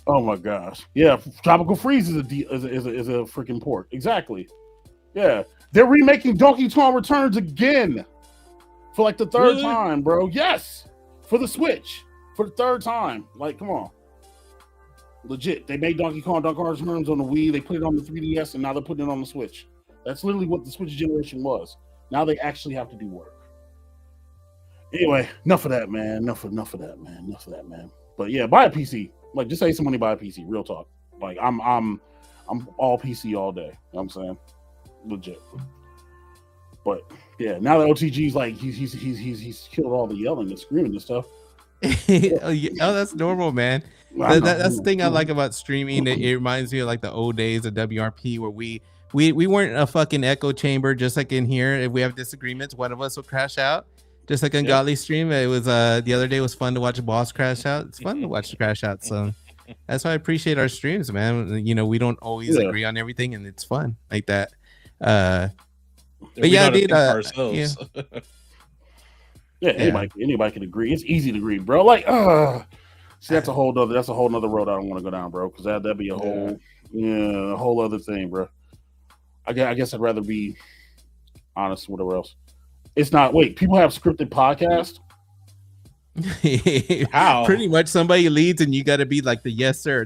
Oh my gosh. Yeah, Tropical Freeze is a freaking port. Exactly. Yeah. They're remaking Donkey Kong Returns again. For like the third time, bro. Yes. For the Switch. For the third time. Like, come on. Legit. They made Donkey Kong Returns on the Wii. They put it on the 3DS, and now they're putting it on the Switch. That's literally what the Switch generation was. Now they actually have to do work. Anyway, enough of that, man. Enough of that, man. But yeah, buy a PC. Like, just say somebody buy a PC. Real talk. Like, I'm all PC all day. You know what I'm saying? Legit. But yeah, now that OTG's like he's killed all the yelling and screaming and stuff. Oh, that's normal, man. That's the thing I like about streaming. It reminds me of like the old days of WRP where we weren't a fucking echo chamber. Just like in here, if we have disagreements, one of us will crash out. Just like on Gawdlyy stream, it was the other day was fun to watch a boss crash out. It's fun to watch the crash out. So that's why I appreciate our streams, man. You know, we don't always agree on everything, and it's fun like that. But yeah, dude. Anybody can agree. It's easy to agree, bro. Like, see, that's a whole nother road I don't want to go down, bro. Because that'd be a whole other thing, bro. I guess I'd rather be honest. Whatever else. It's not. Wait, people have scripted podcasts. How? Pretty much somebody leads and you got to be like the yes sir.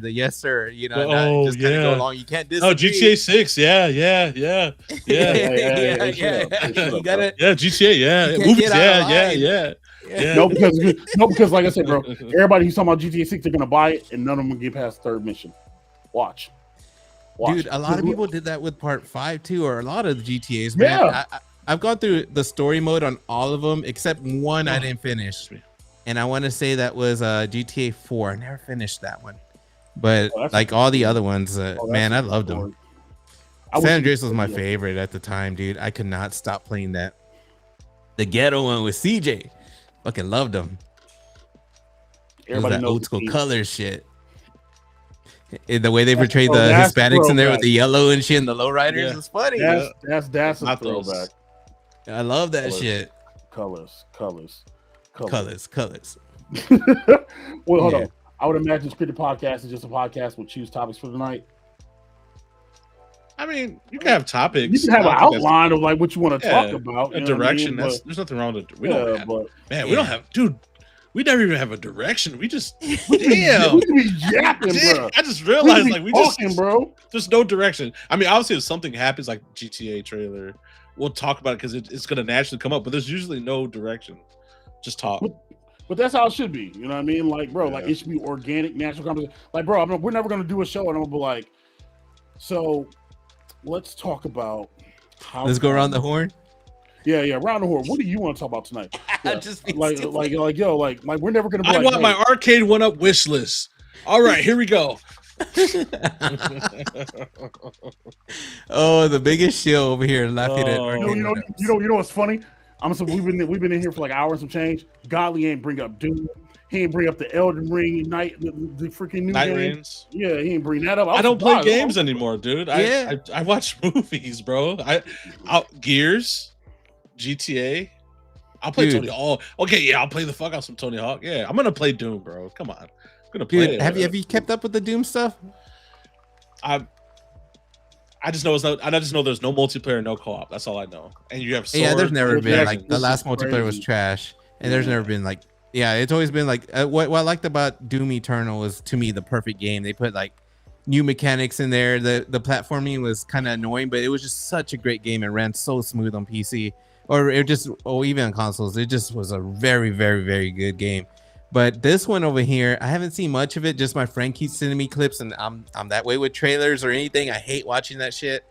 You know, not just kind of go along. You can't disagree. Oh, GTA 6. Yeah. You gotta. Yeah, GTA. Yeah, movies. Yeah. No, because like I said, bro, everybody who's talking about GTA 6, they're gonna buy it, and none of them will get past third mission. Watch. Dude, a lot of people did that with Part 5 too, or a lot of the GTAs. Man, yeah. I've gone through the story mode on all of them except one I didn't finish. And I want to say that was GTA 4. I never finished that one. But like all the other ones, man, I loved them. San Andreas was my favorite at the time, dude. I could not stop playing that. The ghetto one with CJ. Fucking loved them. Everybody knows old school color shit. In the way they portrayed the Hispanics in there with the yellow and shit and the lowriders is funny. That's a throwback. I love that shit. Colors. Well, hold on. I would imagine Scripted Podcast is just a podcast with choose topics for the night. I mean, you can have topics. You can have an outline of like what you want to talk about. A direction. There's nothing wrong with it. We don't have, dude. We never even have a direction. We just damn. We be yapping, bro. I just realized like we talking, just bro. There's no direction. I mean, obviously, if something happens like GTA trailer, we'll talk about it because it's gonna naturally come up. But there's usually no direction. Just talk. But that's how it should be. You know what I mean? Like, bro, like it should be organic, natural conversation. Like, bro, we're never gonna do a show and I'm gonna be like, so let's talk about how. Let's go around the horn. Yeah, round the horn. What do you want to talk about tonight? Yeah. Just like we're never gonna. I want my arcade one-up wish list. All right, here we go. Oh, the biggest show over here laughing at. You know what's funny? We've been in here for like hours and change. Gawdlyy ain't bring up Doom. He ain't bring up the Elder Ring Night, the freaking new Night game. Reigns. Yeah, he ain't bring that up. I don't play games anymore, dude. I watch movies, bro. Gears, GTA. I'll play Tony Hawk. Okay, yeah, I'll play the fuck out some Tony Hawk. Yeah, I'm gonna play Doom, bro. Come on, I'm gonna play it. Have you kept up with the Doom stuff? I I just know there's no multiplayer, no co-op. That's all I know. And you have swords. Yeah, there's never been Yeah, like the last multiplayer was trash, and there's never been like it's always been like what I liked about Doom Eternal was to me the perfect game. They put like new mechanics in there. The platforming was kind of annoying, but it was just such a great game and ran so smooth on PC or even on consoles. It just was a very, very, very good game. But this one over here, I haven't seen much of it. Just my friend keeps sending me clips, and I'm that way with trailers or anything. I hate watching that shit.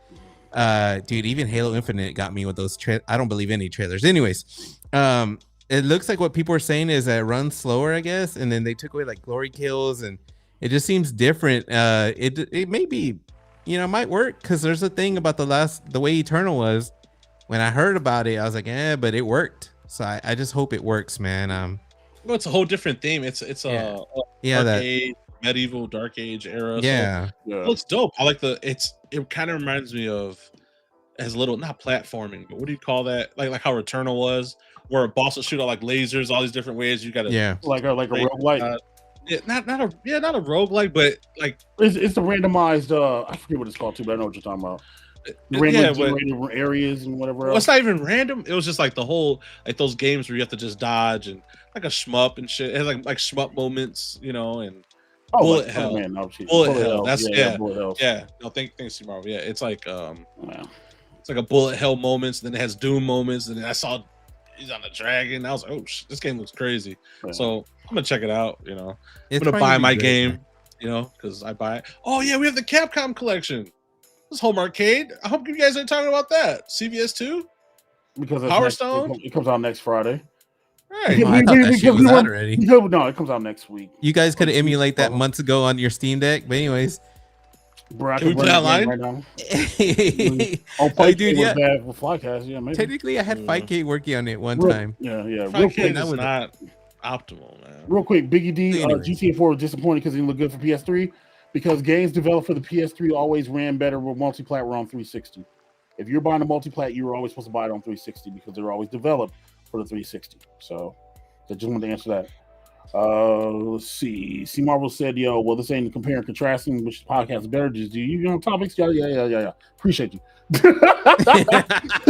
Dude, even Halo Infinite got me with those I don't believe any trailers. Anyways, it looks like what people are saying is that it runs slower, I guess, and then they took away like glory kills, and it just seems different. It may be, it might work because there's a thing about the way Eternal was. When I heard about it, I was like, but it worked. So I just hope it works, man. Well, it's a whole different theme. It's arcade, medieval dark age era. Yeah, so it looks dope. I like it kind of reminds me of as little, not platforming, but what do you call that? Like how Returnal was, where a boss will shoot out like lasers, all these different ways. You gotta like a roguelike. Not a roguelike, but like it's the randomized. I forget what it's called too, but I know what you're talking about. Random areas and whatever else. Well, it's not even random. It was just like the whole like those games where you have to just dodge and like a shmup and shit. It has like shmup moments, and bullet hell. Bullet hell. That's bullet hell. Yeah. No, thanks to Marvel. Yeah, it's like it's like a bullet hell moments. Then it has Doom moments. And then I saw he's on a dragon. I was like, oh, this game looks crazy. Yeah. So I'm gonna check it out. I'm gonna buy my game. Because I buy it. Oh yeah, we have the Capcom collection. This home arcade. I hope you guys are talking about that. CVS 2? Because Power Stone? It comes out next Friday. Right. I thought that shit was out already. No, it comes out next week. You guys could emulate that months ago on your Steam Deck, but anyways. Bro, can we play online right now? Dude, yeah. With Flycast, yeah, maybe. Technically, I had 5K working on it one time. Yeah. 5K is not optimal, man. Real quick, Biggie D, GTA 4 was disappointed because it didn't look good for PS3. Because games developed for the PS3 always ran better with multi-plat on 360. If you're buying a multi-plat, you were always supposed to buy it on 360 because they're always developed for the 360. So I just wanted to answer that. Let's see. C Marvel said, well, this ain't comparing and contrasting which podcast is better. Just do you topics? Yeah. Appreciate you. Look,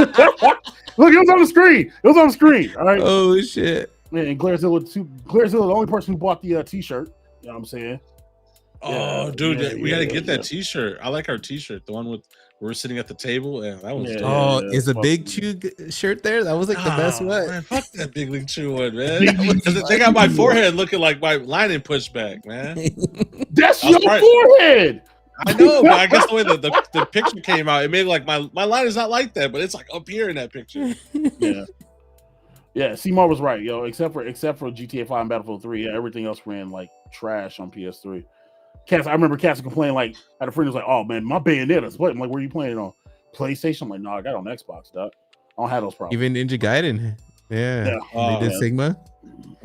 it was on the screen. All right. Oh shit. And Glairzilla, the only person who bought the t-shirt. You know what I'm saying? Oh, dude, we gotta get that T-shirt. I like our T-shirt, the one with we're sitting at the table. Yeah, that was. Is a Big Chew shirt there? That was like the best one. Man, fuck that Big League Chew one, man. They got my forehead looking like my lining pushback, man. That's your forehead. I know, but I guess the way the picture came out, it made like my line is not like that, but it's like up here in that picture. Yeah. C-Mar was right, except for GTA 5 and Battlefield 3. Yeah, everything else ran like trash on PS3. I remember Cass complaining, like, I had a friend who was like, oh man, my Bayonetta's what? I'm like, where are you playing it on? PlayStation? I'm like, no, I got it on Xbox, dog. I don't have those problems. Even Ninja Gaiden. Yeah. They did Sigma.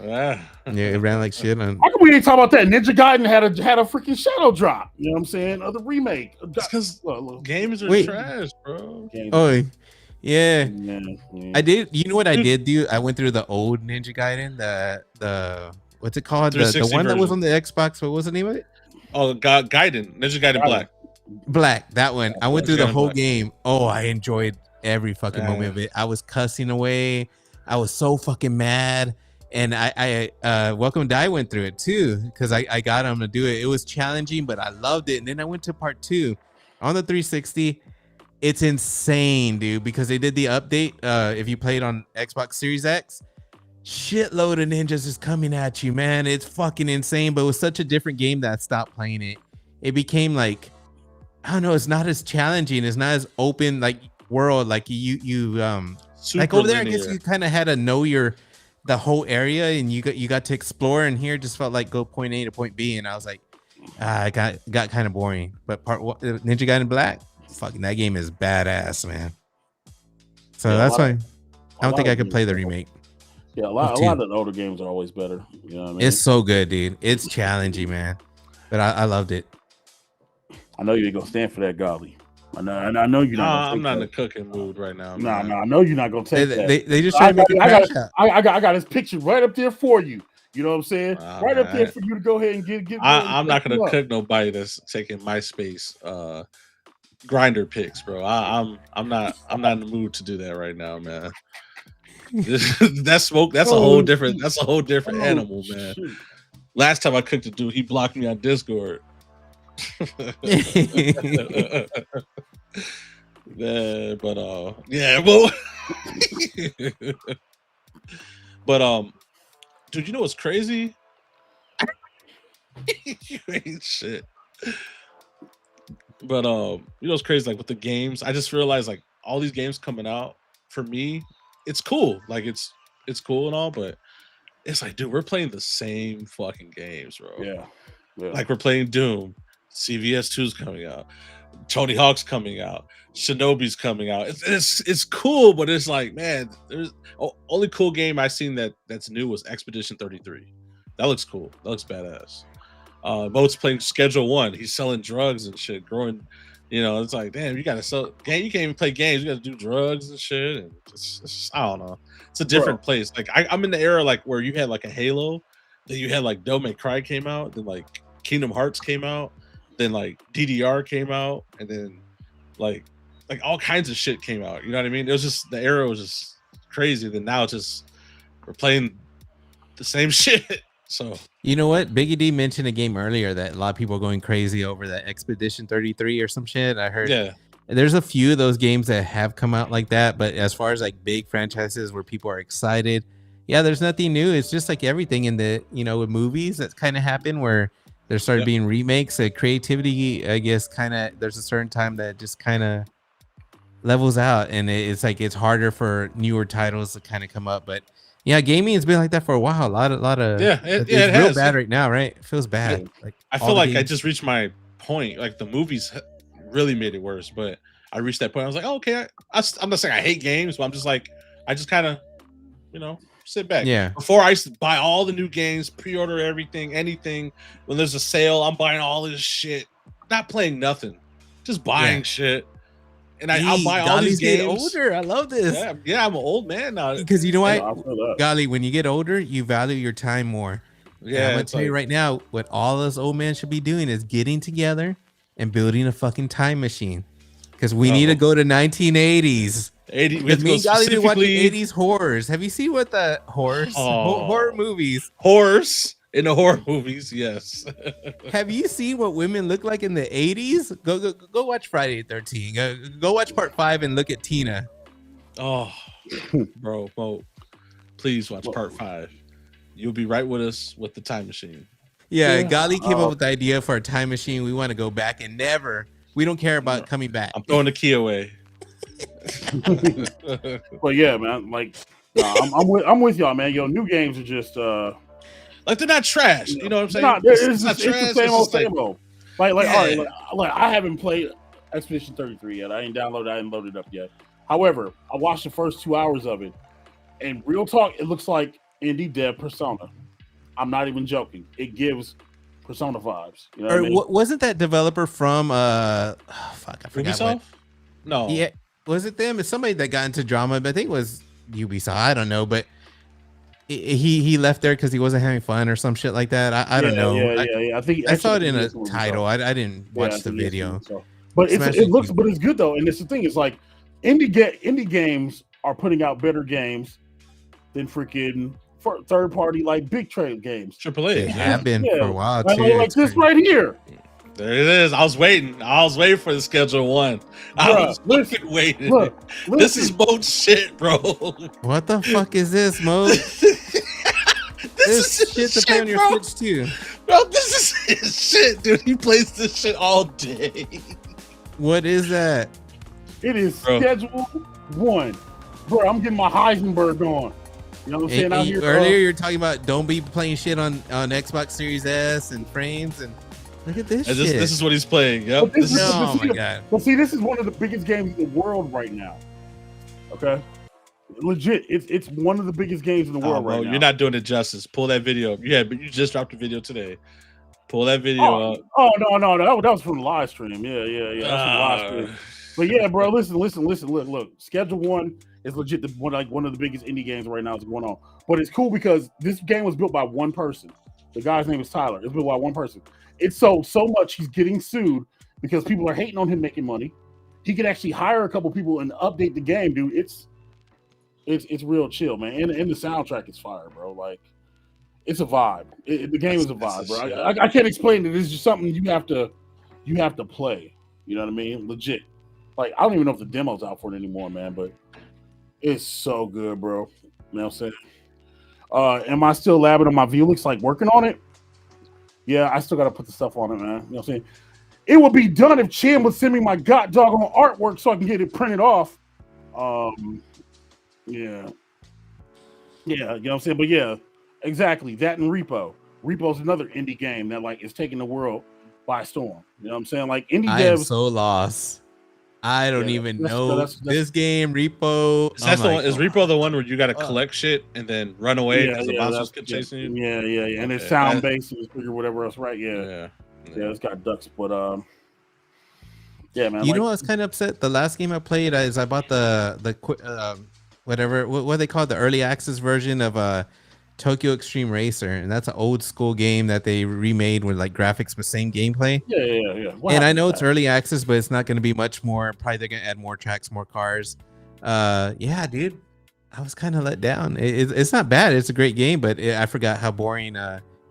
Yeah, it ran like shit on. How come we didn't talk about that? Ninja Gaiden had a freaking shadow drop. You know what I'm saying? Of the remake. Because games are trash, bro. Yeah. I did. You know what I did do? I went through the old Ninja Gaiden, the what's it called? The one that was on the Xbox. What was the name of it? Oh, Gaiden. Ninja Gaiden Black. That one. I went through the whole game. Oh, I enjoyed every fucking moment of it. I was cussing away. I was so fucking mad. And I Welcome Die went through it too because I got him to do it. It was challenging, but I loved it. And then I went to part 2 on the 360. It's insane, dude, because they did the update. If you played on Xbox Series X, shitload of ninjas is coming at you, man. It's fucking insane. But it was such a different game that I stopped playing it. It became like, I don't know, it's not as challenging. It's not as open like world. Like you like over there, I guess you kind of had to know the whole area and you got to explore, and here it just felt like go point A to point B, and I was like, it got kind of boring. But Ninja Gaiden Black, fucking that game is badass, man. So that's why I don't think I could play the remake. Yeah, a lot of the older games are always better. You know what I mean? It's so good, dude. It's challenging, man. But I loved it. I know you ain't gonna stand for that, Gawdlyy. I know you're not. I'm not in the cooking mood right now. No, I know you're not gonna take that. They just try to make it crash out. I got his picture right up there for you. You know what I'm saying? Right up there for you to go ahead and get. I'm not gonna cook nobody that's taking my space. grinder picks, bro. I'm not in the mood to do that right now, man. That smoke, that's a whole different animal, man. Shoot. Last time I cooked a dude, he blocked me on Discord. Yeah, but yeah, well, but dude, you know what's crazy? You ain't shit. But you know what's crazy? Like with the games, I just realized like all these games coming out for me, it's cool. Like it's cool and all, but it's like, dude, we're playing the same fucking games, bro. Yeah. Like we're playing Doom, CVS 2's coming out, Tony Hawk's coming out, Shinobi's coming out. It's cool, but it's like, man, there's only cool game I've seen that's new was Expedition 33. That looks cool. That looks badass. Mo's playing Schedule 1. He's selling drugs and shit, growing. You know, it's like, damn, you gotta sell. You can't even play games. You gotta do drugs and shit. And it's I don't know. It's a different place. Like I'm in the era like where you had like a Halo, then you had like Devil May Cry came out, then like Kingdom Hearts came out, then like DDR came out, and then like all kinds of shit came out. You know what I mean? It was just the era was just crazy. Then now it's just we're playing the same shit. So you know what? Biggie D mentioned a game earlier that a lot of people are going crazy over, that Expedition 33 or some shit. I heard. Yeah. There's a few of those games that have come out like that, but as far as like big franchises where people are excited, yeah, there's nothing new. It's just like everything in the, you know, with movies that kind of happen where there started being remakes. Creativity, I guess, kind of there's a certain time that just kind of levels out, and it's like it's harder for newer titles to kind of come up. But yeah, gaming has been like that for a while. A lot of it's real bad right now, right? It feels bad. Like I feel like I just reached my point. Like the movies really made it worse, but I reached that point. I was like, oh, okay. I'm not saying I hate games, but I'm just like, I just kind of, you know, sit back. Yeah. Before I used to buy all the new games, pre-order everything, anything. When there's a sale, I'm buying all this shit. Not playing nothing, just buying shit. And I'll buy all these games. Older, I love this. Yeah, I'm an old man now. Because you know what, Gawdlyy, when you get older, you value your time more. Yeah, and I'm gonna tell you right now, what all us old men should be doing is getting together and building a fucking time machine. Because we need to go to 1980s. Me and Gawdlyy been watching 80s horrors. Have you seen what the horrors? Horror movies. Horrors in the horror movies, yes. Have you seen what women look like in the 80s? Go watch Friday the 13th. Go watch part 5 and look at Tina. Oh, bro, please watch part 5. You'll be right with us with the time machine. Yeah, Gawdlyy came up with the idea for a time machine. We want to go back and we don't care about coming back. I'm throwing the key away. But yeah, man, like I'm with y'all, man. Yo, new games are just like they're not trash. You know what I'm saying? Nah, it's the same old, same old. Like all right, like I haven't played Expedition 33 yet. I ain't downloaded. I ain't loaded it up yet. However, I watched the first 2 hours of it, and real talk, it looks like indie dev Persona. I'm not even joking. It gives Persona vibes. You know what I mean? Wasn't that developer from I forgot Ubisoft? No. Yeah, was it them? It's somebody that got into drama, but I think it was Ubisoft. I don't know, but he left there because he wasn't having fun or some shit like that. I don't know. Yeah. I think I saw it in a title. I didn't watch the video. But it looks, but it's good though. And it's the thing. It's like indie games are putting out better games than freaking third party like big trade games. AAA. They have been for a while too. Like this right here. There it is. I was waiting for the Schedule 1. I was waiting. Look, this is Mo's shit, bro. What the fuck is this, Mo? this is shit to play on your Switch too. Bro, this is his shit, dude. He plays this shit all day. What is that? It is Schedule 1. Bro, I'm getting my Heisenberg on. You know what I'm saying? Out here, earlier you're talking about don't be playing shit on Xbox Series S and frames, and look at this shit. This is what he's playing. Yep. Oh my god. But see, this is one of the biggest games in the world right now. Okay? Legit, it's one of the biggest games in the world right now. You're not doing it justice. Pull that video up. Yeah, but you just dropped a video today. Pull that video up. Oh no, that was from the live stream. Yeah. That's from the live stream. But yeah, bro, listen. Look. Schedule 1 is legit one of the biggest indie games right now is going on. But it's cool because this game was built by one person. The guy's name is Tyler. It's built by one person. It's so much he's getting sued because people are hating on him making money. he could actually hire a couple people and update the game, dude. It's real chill, man. And the soundtrack is fire, bro. Like, it's a vibe. The game is a vibe, bro. I can't explain it. It's just something you have to play. You know what I mean? Legit. Like, I don't even know if the demo's out for it anymore, man. But it's so good, bro. You know what I'm saying? Am I still labbing on my Velix, like working on it? Yeah, I still got to put the stuff on it, man. You know what I'm saying? It would be done if Chan would send me my god doggone artwork so I can get it printed off. Yeah. Yeah, you know what I'm saying? But yeah, exactly. That and Repo. Repo's another indie game that like is taking the world by storm. You know what I'm saying? Like indie devs. I am so lost. I don't even know this game, Repo. Is Repo the one where you got to collect shit and then run away because the monsters keep chasing you? Yeah. And it's sound based and whatever else, right? Yeah, it's got ducks, but yeah, man. You know, I was kind of upset. The last game I played is I bought the whatever what they call it, the early access version of Tokyo Extreme Racer, and that's an old school game that they remade with like graphics but same gameplay. Yeah. And I know it's early access, but it's not going to be much more. Probably they're going to add more tracks, more cars. Yeah, dude, I was kind of let down. It's not bad. It's a great game, but I forgot how boring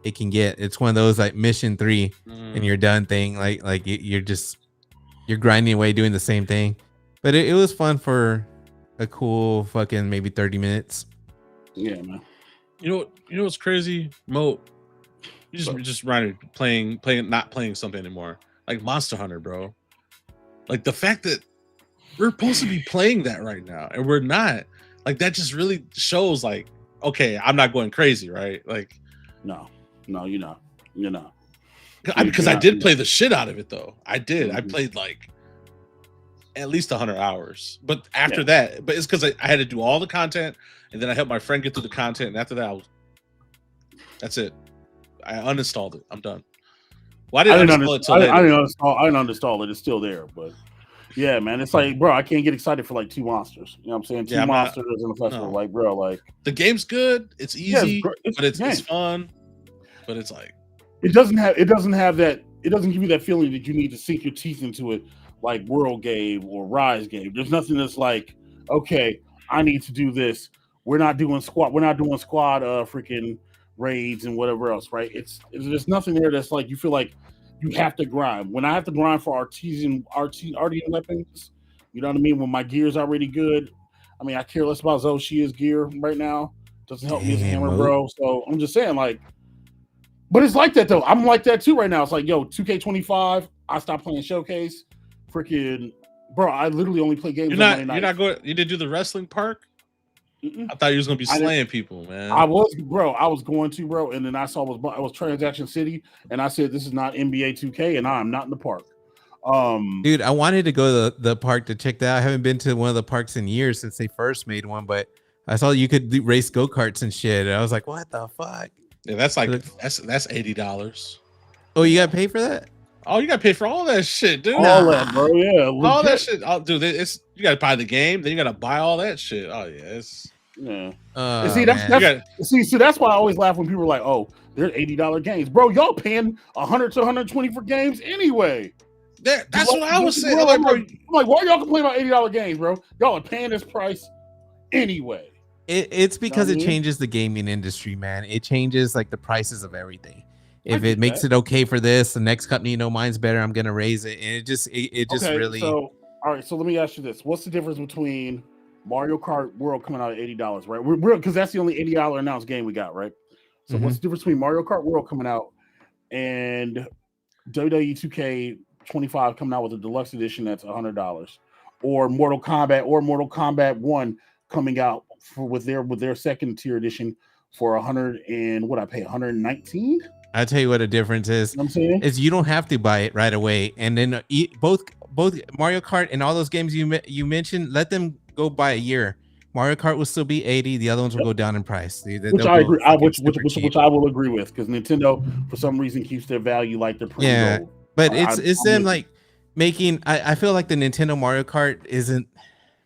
it can get. It's one of those like mission 3 and you're done thing. Like you're grinding away doing the same thing. But it was fun for a cool fucking maybe 30 minutes. Yeah, man. You know what's crazy, Mo? You just running, playing, not playing something anymore. Like Monster Hunter, bro. Like the fact that we're supposed to be playing that right now and we're not. Like that just really shows like, okay, I'm not going crazy, right? Like, no, you're not. You're not. Because I did play the shit out of it though. I did. I played like at least 100 hours. But after that, but it's because I had to do all the content. And then I helped my friend get through the content, and after that, that's it. I uninstalled it. I'm done. Why didn't I uninstall it till later? I didn't uninstall it. It's still there, but yeah, man, it's like, bro, I can't get excited for like 2 monsters. You know what I'm saying? Two monsters in a festival, like, bro, like the game's good. It's easy, but it's fun. But it's like it doesn't have that. It doesn't give you that feeling that you need to sink your teeth into it, like World Game or Rise Game. There's nothing that's like, okay, I need to do this. We're not doing squad freaking raids and whatever else, right? There's nothing there that's like you feel like you have to grind. When I have to grind for artisan weapons, you know what I mean? When my gear's already good, I mean I care less about Zoshia's gear right now. Doesn't help me as a hammer, bro. So I'm just saying, like, but it's like that though. I'm like that too right now. It's like, yo, 2K25. I stopped playing Showcase. Freaking, bro, I literally only play games. You're not going. You didn't do the wrestling park. I thought you was gonna be slaying people, man. I was going to, bro, and then I saw it was Transaction City, and I said this is not NBA 2K, and I'm not in the park. Dude, I wanted to go to the park to check that out. I haven't been to one of the parks in years since they first made one, but I saw you could race go-karts and shit. And I was like, what the fuck? Yeah, that's like that's $80. Oh, you gotta pay for that? Oh, you gotta pay for all that shit, dude. All that, bro. Yeah, all that shit. Oh, dude, you gotta buy the game, then you gotta buy all that shit. Oh yeah, see, that's why I always laugh when people are like, "Oh, they're $80 games, bro. Y'all paying 100 to 120 for games anyway." That's what I was saying. Bro, I'm like, why y'all complaining about $80 games, bro? Y'all are paying this price anyway. It's because it changes the gaming industry, man. It changes like the prices of everything. If it makes it okay for this, the next company, mine's better, I'm gonna raise it. And it just really. So all right, so let me ask you this: what's the difference between Mario Kart World coming out at $80, right? We're because that's the only $80 announced game we got, right? So what's the difference between Mario Kart World coming out and WWE 2K25 coming out with a deluxe edition that's $100, or Mortal Kombat 1 coming out with their second tier edition for 100 and what I pay 119? I'll tell you what the difference is. You know what I'm saying? Is you don't have to buy it right away, and then both Mario Kart and all those games you mentioned, let them go by a year. Mario Kart will still be 80. The other ones will go down in price. Which I agree. Which I will agree with, because Nintendo for some reason keeps their value like they're pretty low. But it's them like making. I feel like the Nintendo Mario Kart isn't,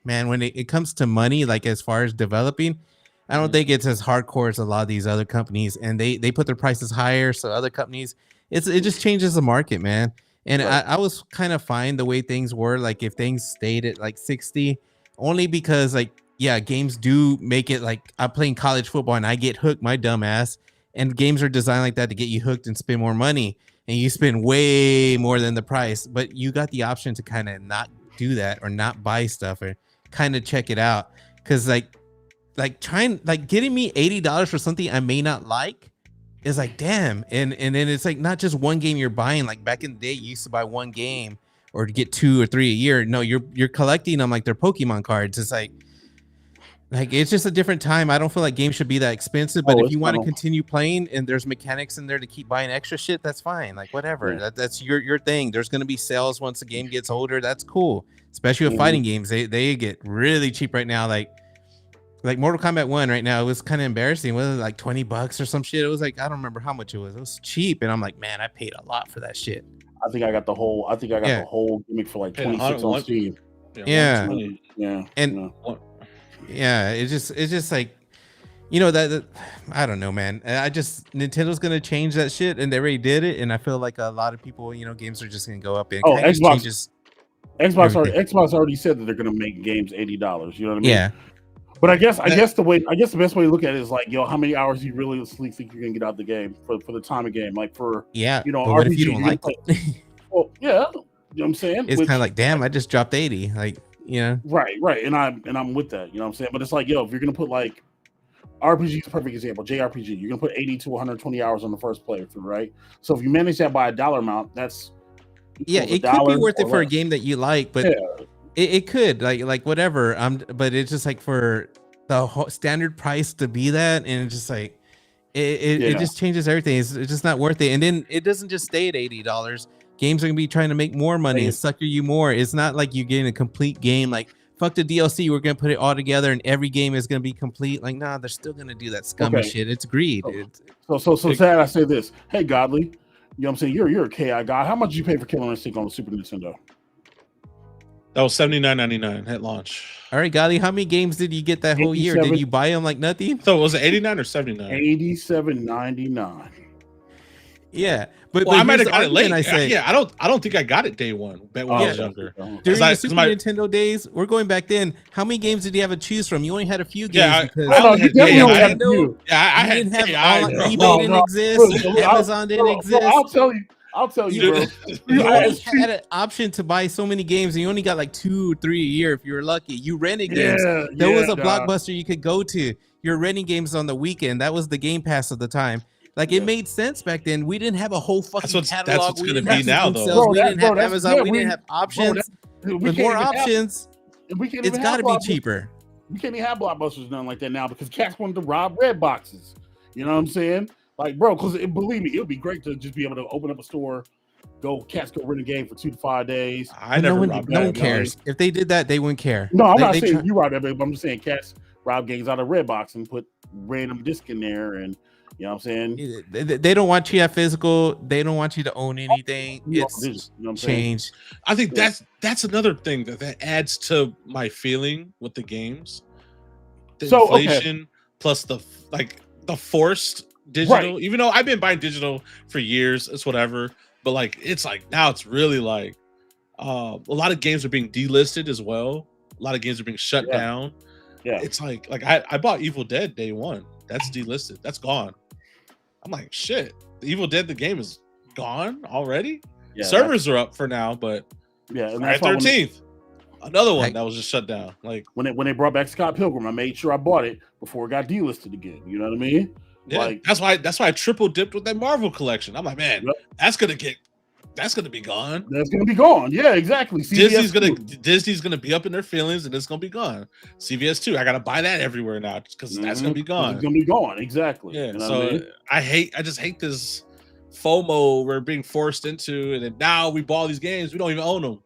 man. When it comes to money, like as far as developing, I don't think it's as hardcore as a lot of these other companies, and they put their prices higher. So other companies, it just changes the market, man. And I was kind of fine the way things were. Like if things stayed at like 60, only because like, yeah, games do make it like I'm playing college football and I get hooked, my dumb ass. And games are designed like that to get you hooked and spend more money. And you spend way more than the price. But you got the option to kind of not do that or not buy stuff or kind of check it out. Because like getting me $80 for something I may not like is like, damn. And then it's like not just one game you're buying. Like back in the day, you used to buy one game or to get 2 or 3 a year. No, you're collecting them like they're Pokemon cards. It's like it's just a different time. I don't feel like games should be that expensive, but if you want to continue playing and there's mechanics in there to keep buying extra shit, that's fine. Like whatever. Yeah. That's your thing. There's gonna be sales once the game gets older. That's cool. Especially with fighting games. They get really cheap right now. Like Mortal Kombat 1 right now, it was kind of embarrassing. Was it like $20 or some shit? It was like, I don't remember how much it was. It was cheap. And I'm like, man, I paid a lot for that shit. I think I got the whole the whole gimmick for like 26 on Steam. Yeah. Yeah. And yeah, it's just like, you know, that I don't know, man. Nintendo's gonna change that shit, and they already did it. And I feel like a lot of people, you know, games are just gonna go up. And Xbox already said that they're gonna make games $80. You know what I mean? Yeah. But I guess the best way to look at it is like, yo, how many hours do you really think you're gonna get out of the game for the time of game? Like for you know, RPG, what if you don't like it? Well, yeah, you know what I'm saying? It's kind of like, damn, I just dropped 80. Like, you know, right, and I'm with that. You know what I'm saying? But it's like, yo, if you're gonna put like RPG is a perfect example, JRPG, you're gonna put 80 to 120 hours on the first playthrough, right? So if you manage that by a dollar amount, that's it could be worth it for a game that you like, but it could like whatever. But it's just like for the whole standard price to be that, and it's just like it just changes everything. It's just not worth it. And then it doesn't just stay at $80. Games are gonna be trying to make more money and sucker you more. It's not like you're getting a complete game. Like fuck the DLC, we're gonna put it all together and every game is gonna be complete. Like nah, they're still gonna do that scummy shit. It's greed. So sad. I say this. Hey, Gawdlyy, you know what I'm saying? You're a KI guy. How much did you pay for Killer Instinct on the Super Nintendo? That was $79.99 at launch. All right, Gawdlyy, how many games did you get that whole year? Did you buy them like nothing? So was it 89 or 79? $87.99. Yeah, but I might have got it late. I don't think I got it day one. Back when I was younger. During the Super Nintendo days, we're going back then. How many games did you have to choose from? You only had a few games. I didn't have eBay didn't exist. Amazon didn't exist. I'll tell you, bro. You only had an option to buy so many games, and you only got like 2 or 3 a year if you were lucky. You rented games. There was a Blockbuster you could go to. You're renting games on the weekend. That was the Game Pass of the time. Like it made sense back then. We didn't have a whole fucking catalog. That's what's going to be now, though. We didn't have Amazon. We didn't have options. With more options, it's got to be cheaper. We can't even have Blockbusters, nothing like that now because cats wanted to rob red boxes. You know what I'm saying? Like, bro, because believe me, it would be great to just be able to open up a store, cats go rent a game for 2 to 5 days. No one cares. If they did that, they wouldn't care. No, I'm not saying you rob that, but I'm just saying cats rob games out of red box and put random disc in there, and you know what I'm saying? They don't want you to have physical. They don't want you to own anything. It's changed. I think that's another thing that adds to my feeling with the games. The inflation plus the forced digital. Even though I've been buying digital for years, it's whatever. But like it's like now it's really like a lot of games are being delisted as well. A lot of games are being shut down. Yeah, it's like I bought Evil Dead day one. That's delisted. That's gone. I'm like, shit. The Evil Dead, the game is gone already. Yeah, servers are up for now, but and Friday 13th, another one that was just shut down. Like when they brought back Scott Pilgrim, I made sure I bought it before it got delisted again. You know what I mean? Yeah, like, that's why I triple dipped with that Marvel collection. I'm like, man, that's gonna be gone. That's gonna be gone. Yeah, exactly. Disney's gonna be up in their feelings, and it's gonna be gone. CVS 2, I gotta buy that everywhere now because that's gonna be gone. It's gonna be gone. Exactly. Yeah. You know so I just hate this FOMO we're being forced into, and then now we bought these games, we don't even own them.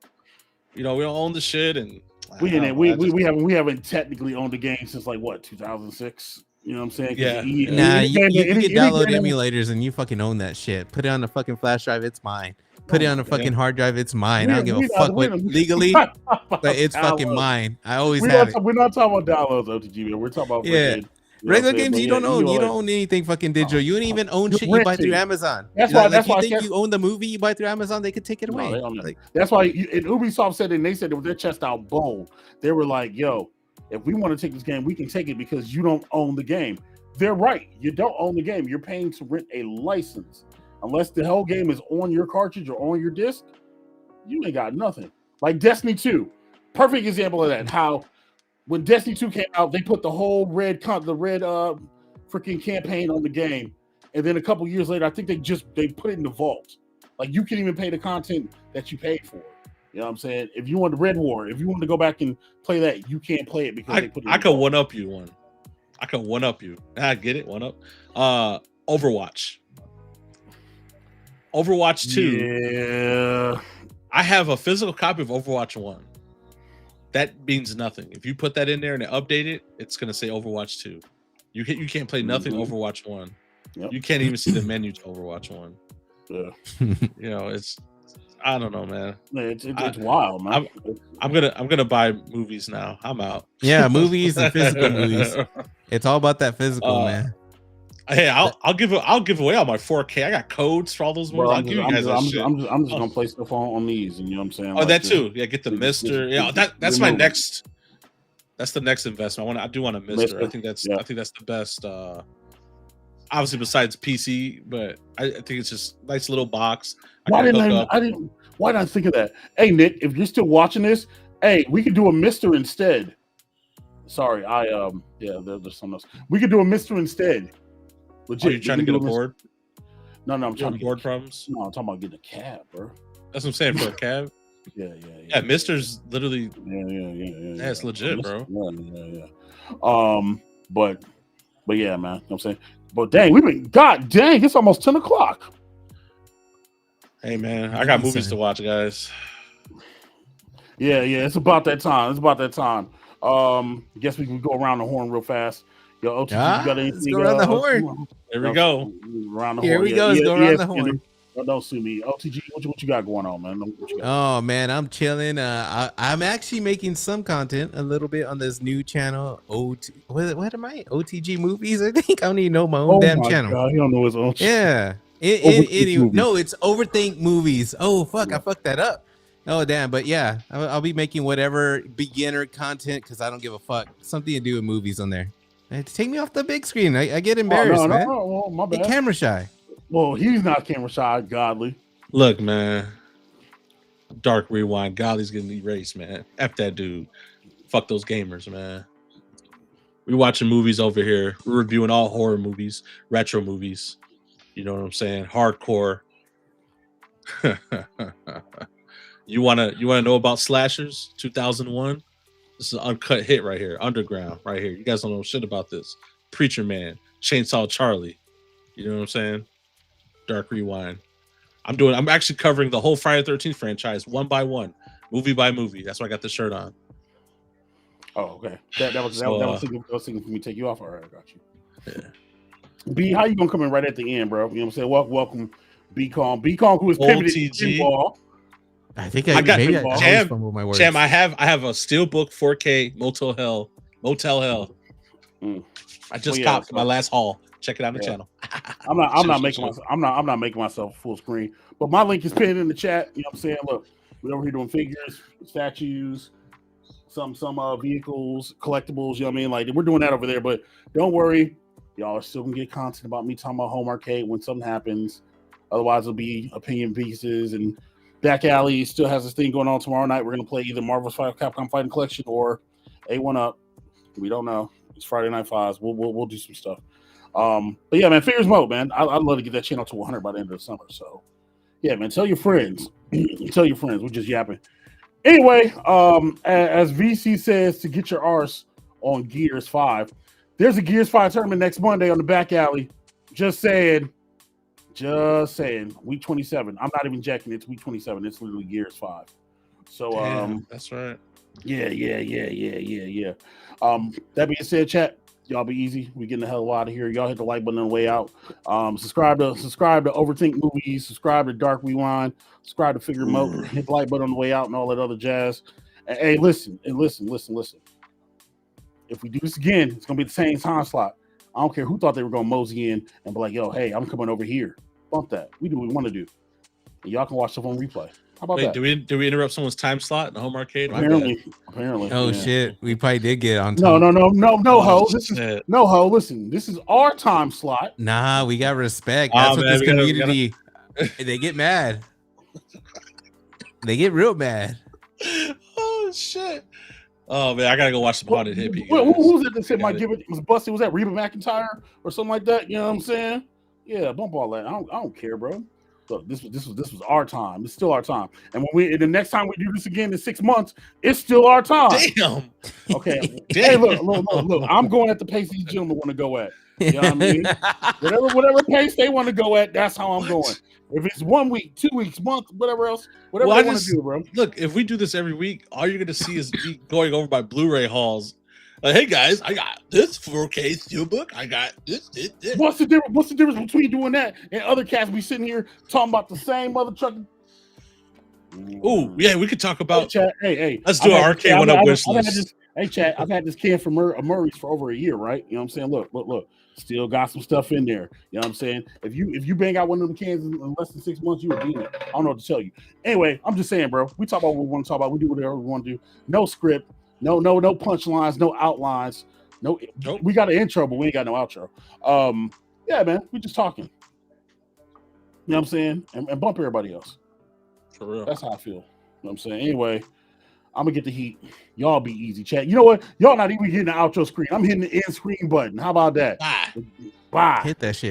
You know, we don't own the shit, and we haven't technically owned the game since like what 2006. You know what I'm saying? Yeah. You can download emulators and you fucking own that shit. Put it on the fucking flash drive, it's mine. Put it on a fucking hard drive, it's mine. I don't give a fuck what legally, but it's fucking mine. I always have it. We're not talking about downloads, OTG. We're talking about Regular games But you yeah, don't own. You like, don't own anything fucking digital. You don't even own you're shit you buy renting. through Amazon. That's Like, why. That's you why. think you own the movie you buy through Amazon, they could take it away. No, they don't know. Like, That's why. And Ubisoft said it. And they said it with their chest out bold. They were like, "Yo, if we want to take this game, we can take it because you don't own the game." They're right. You don't own the game. You're paying to rent a license. Unless the whole game is on your cartridge or on your disc, you ain't got nothing. Like Destiny 2, perfect example of that. How when Destiny 2 came out, they put the whole red freaking campaign on the game, and then a couple years later, I think they put it in the vault. Like you can even pay the content that you paid for. You know what I'm saying? If you want the Red War, if you want to go back and play that, you can't play it because they put it. I could one up you one. I could one up you. I get it. One up. Overwatch. Overwatch 2. Yeah. I have a physical copy of Overwatch 1. That means nothing. If you put that in there and update it, it's gonna say Overwatch 2. You can't play nothing Overwatch 1. Yep. You can't even see the menu to Overwatch 1. Yeah. You know, it's I don't know, man. It's wild, man. I'm gonna buy movies now. I'm out. Yeah, movies and physical movies. It's all about that physical, man. Hey, I'll give away all my 4K. I got codes for all those movies. I'll give you guys that shit. I'm just gonna play stuff on these, and you know what I'm saying. Oh, like, that too. Yeah, get the Mister. Yeah, that's my next. That's the next investment. I do want a Mister. I think that's the best. Obviously, besides PC, but I think it's just a nice little box. Why didn't I think of that? Hey, Nick, if you're still watching this, hey, we could do a Mister instead. Sorry, there's something else. We could do a Mister instead. Legit. Are you trying to get a board? No, I'm trying to board problems. No, I'm talking about getting a cab, bro. That's what I'm saying for a cab. Yeah. Mister's literally. Yeah, it's legit, bro. Yeah. But yeah, man. You know what I'm saying. But dang, God dang, it's almost 10 o'clock. Hey, man, I got movies to watch, guys. Yeah, it's about that time. Guess we can go around the horn real fast. Yo, OTG, you got anything? Let's go around the horn. There we go. Around the Here horn. we go. Let's go around the horn. Don't sue me. OTG, what you got going on, man? Oh, man, I'm chilling. I'm actually making some content a little bit on this new channel. What am I? OTG Movies, I think. I don't even know my own damn channel. God, you don't know his own. Yeah. No, it's Overthink Movies. Oh, fuck. I fucked that up. Oh, damn. But yeah, I'll be making whatever beginner content because I don't give a fuck. Something to do with movies on there. Take me off the big screen. I get embarrassed, man. No, my bad. Get camera shy. Well, he's not camera shy, Gawdlyy. Look, man. Dark rewind. Gawdly's getting erased, man. F that dude. Fuck those gamers, man. We watching movies over here. We're reviewing all horror movies, retro movies. You know what I'm saying? Hardcore. You wanna know about slashers? 2001. This is an uncut hit right here. Underground right here. You guys don't know shit about this. Preacher Man, Chainsaw Charlie. You know what I'm saying? Dark rewind. I'm actually covering the whole Friday the 13th franchise one by one, movie by movie. That's why I got the shirt on. Oh, okay. That was thinking for me to take you off. All right, I got you. Yeah. B, how you gonna come in right at the end, bro? You know what I'm saying? Welcome, B Kong, who is pivoted to Pinball. I think I got Jam. I have a steelbook 4K Motel Hell. I just copped my last haul. Check it out on the channel. I'm not making myself full screen, but my link is pinned in the chat. You know what I'm saying? Look, we're over here doing figures, statues, some vehicles, collectibles. You know what I mean? Like we're doing that over there. But don't worry, y'all are still gonna get content about me talking about home arcade when something happens. Otherwise, it'll be opinion pieces and. Back Alley still has this thing going on tomorrow night. We're going to play either Marvel's Capcom Fighting Collection or A1 Up. We don't know. It's Friday Night Fives. We'll do some stuff. But yeah, man, Figures Mode, man. I'd love to get that channel to 100 by the end of the summer. So yeah, man, tell your friends. Tell your friends. We're just yapping. Anyway, as VC says, to get your arse on Gears 5, there's a Gears 5 tournament next Monday on the Back Alley. Just saying. Week 27. I'm not even jacking. It's week 27. It's literally Gears 5. So that's right. Yeah. That being said, chat, y'all be easy. We getting the hell out of here. Y'all hit the like button on the way out. Subscribe to Overthink Movies. Subscribe to Dark Rewind. Subscribe to Figure Mode. Hit the like button on the way out and all that other jazz. And, hey, listen. If we do this again, it's gonna be the same time slot. I don't care who thought they were going to mosey in and be like, yo, hey, I'm coming over here. Bump that. We do what we want to do. And y'all can watch stuff on replay. How about that? Do we interrupt someone's time slot in the home arcade? Apparently. Oh shit, we probably did get on No, time. no, ho. This is no ho. Listen, this is our time slot. Nah, we got respect. That's what this community. They get mad. They get real mad. Oh shit. Oh man, I gotta go watch some Haunted Hippie. Who was it that said might give it was busted? Was that Reba McEntire or something like that? You know what I'm saying? Yeah, bump all that. I don't care, bro. Look, this was our time. It's still our time. And when the next time we do this again in 6 months, it's still our time. Damn. Okay. Hey, look. I'm going at the pace these gentlemen want to go at. You know what I mean? whatever pace they want to go at, that's how I'm going. If it's 1 week, 2 weeks, month, whatever else, whatever I want to do, bro. Look, if we do this every week, all you're gonna see is me going over my Blu-ray hauls. Like, hey guys, I got this 4K steelbook. I got this. What's the difference between doing that and other cats be sitting here talking about the same mother truck? Oh yeah, we could talk about. Hey, chat. Hey, let's do an arcade one up wish list. Hey, chat. I've had this can from Murray's for over a year, right? You know what I'm saying? Look. Still got some stuff in there. You know what I'm saying? If you bang out one of them cans in less than 6 months, you would be in it. I don't know what to tell you. Anyway, I'm just saying, bro. We talk about what we want to talk about. We do whatever we want to do. No script. No punchlines. No outlines. Nope. We got an intro, but we ain't got no outro. Yeah, man. We just talking. You know what I'm saying? And bump everybody else. For real. That's how I feel. You know what I'm saying? Anyway, I'm gonna get the heat. Y'all be easy, chat. You know what? Y'all not even hitting the outro screen. I'm hitting the end screen button. How about that? Bye. Bye. Hit that shit.